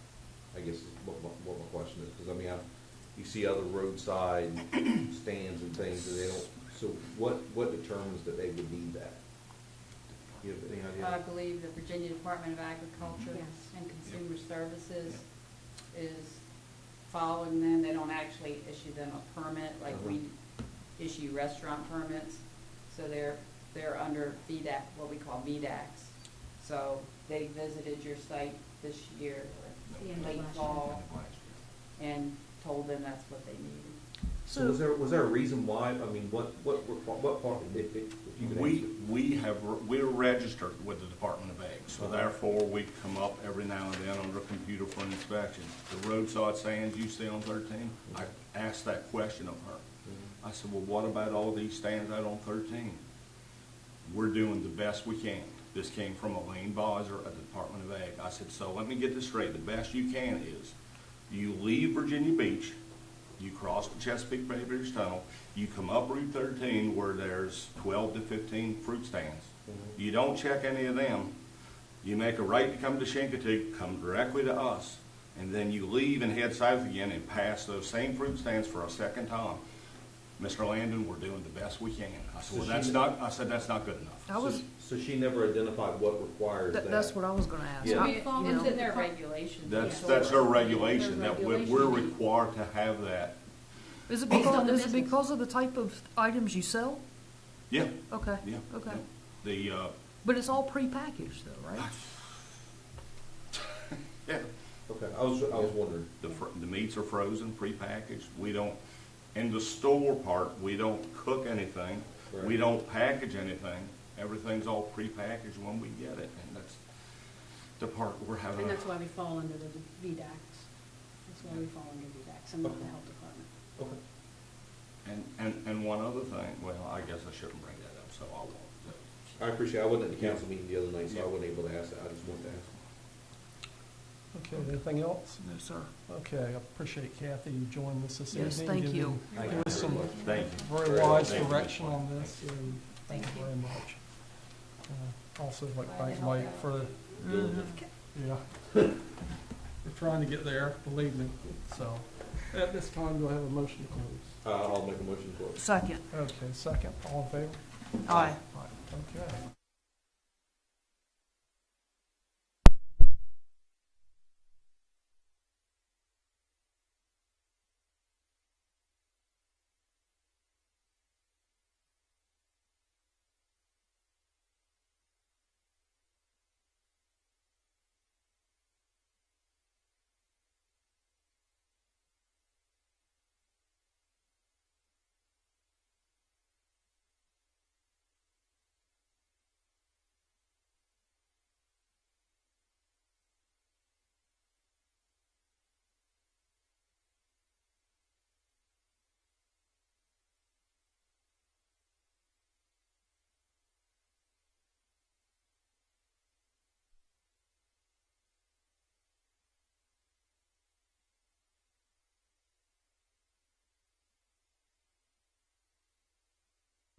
B: I guess is what my question is, because I mean, you see other roadside stands and things that they don't, so what determines that they would need that? You have any idea?
G: I believe the Virginia Department of Agriculture
E: Yes.
G: and Consumer Services is following them. They don't actually issue them a permit like we issue restaurant permits. So they're under VDAC, what we call VDACs. So they visited your site this year, or late fall, and told them that's what they needed.
B: So was there a reason why, I mean, what part, if you could answer?
I: We're registered with the Department of Ag, so therefore we come up every now and then under a computer for an inspection. The roadside stands you see on 13, I asked that question of her. I said, well, what about all these stands out on 13? We're doing the best we can. This came from Elaine Bowser at the Department of Ag. I said, so let me get this straight. The best you can is you leave Virginia Beach, you cross the Chesapeake Bay Bridge Tunnel, you come up Route 13 where there's 12 to 15 fruit stands. You don't check any of them. You make a right to come to Chincoteague, come directly to us, and then you leave and head south again and pass those same fruit stands for a second time. Mr. Landon, we're doing the best we can. I said, well, that's not good enough.
B: So she never identified what requires that?
C: That's what I was gonna ask.
B: Yeah.
G: It's in their regulations.
I: That's our regulation, that we're required to have that.
C: Is it because of the type of items you sell?
I: Yeah.
C: Okay.
I: Yeah.
C: Okay.
I: The,
C: But it's all prepackaged though, right?
I: yeah,
B: Okay, I was wondering.
I: the meats are frozen, prepackaged. We don't, in the store part, we don't cook anything.
B: Right.
I: We don't package anything. Everything's all prepackaged when we get it, and that's the part we're having.
J: And that's why we fall under the VDACs. That's why we fall under VDACs and not the health department.
B: Okay.
I: And one other thing, well, I guess I shouldn't bring that up, so I won't.
B: I appreciate it. I wasn't at the council meeting the other night, so I wasn't able to ask that. I just wanted to ask.
A: Okay, anything else?
C: No, sir.
A: Okay, I appreciate Kathy, you joined us this evening.
C: Yes, thank
A: giving-
C: you.
A: Giving us some
I: Thank you.
A: very wise
I: Thank you.
A: direction on this, and thank you very much. Also, like, thank Mike for the, yeah. We're trying to get there, believe me, so. At this time, do I have a motion to close?
B: I'll make a motion to close.
C: Second.
A: Okay, second, all in favor?
C: Aye.
A: Aye. Okay.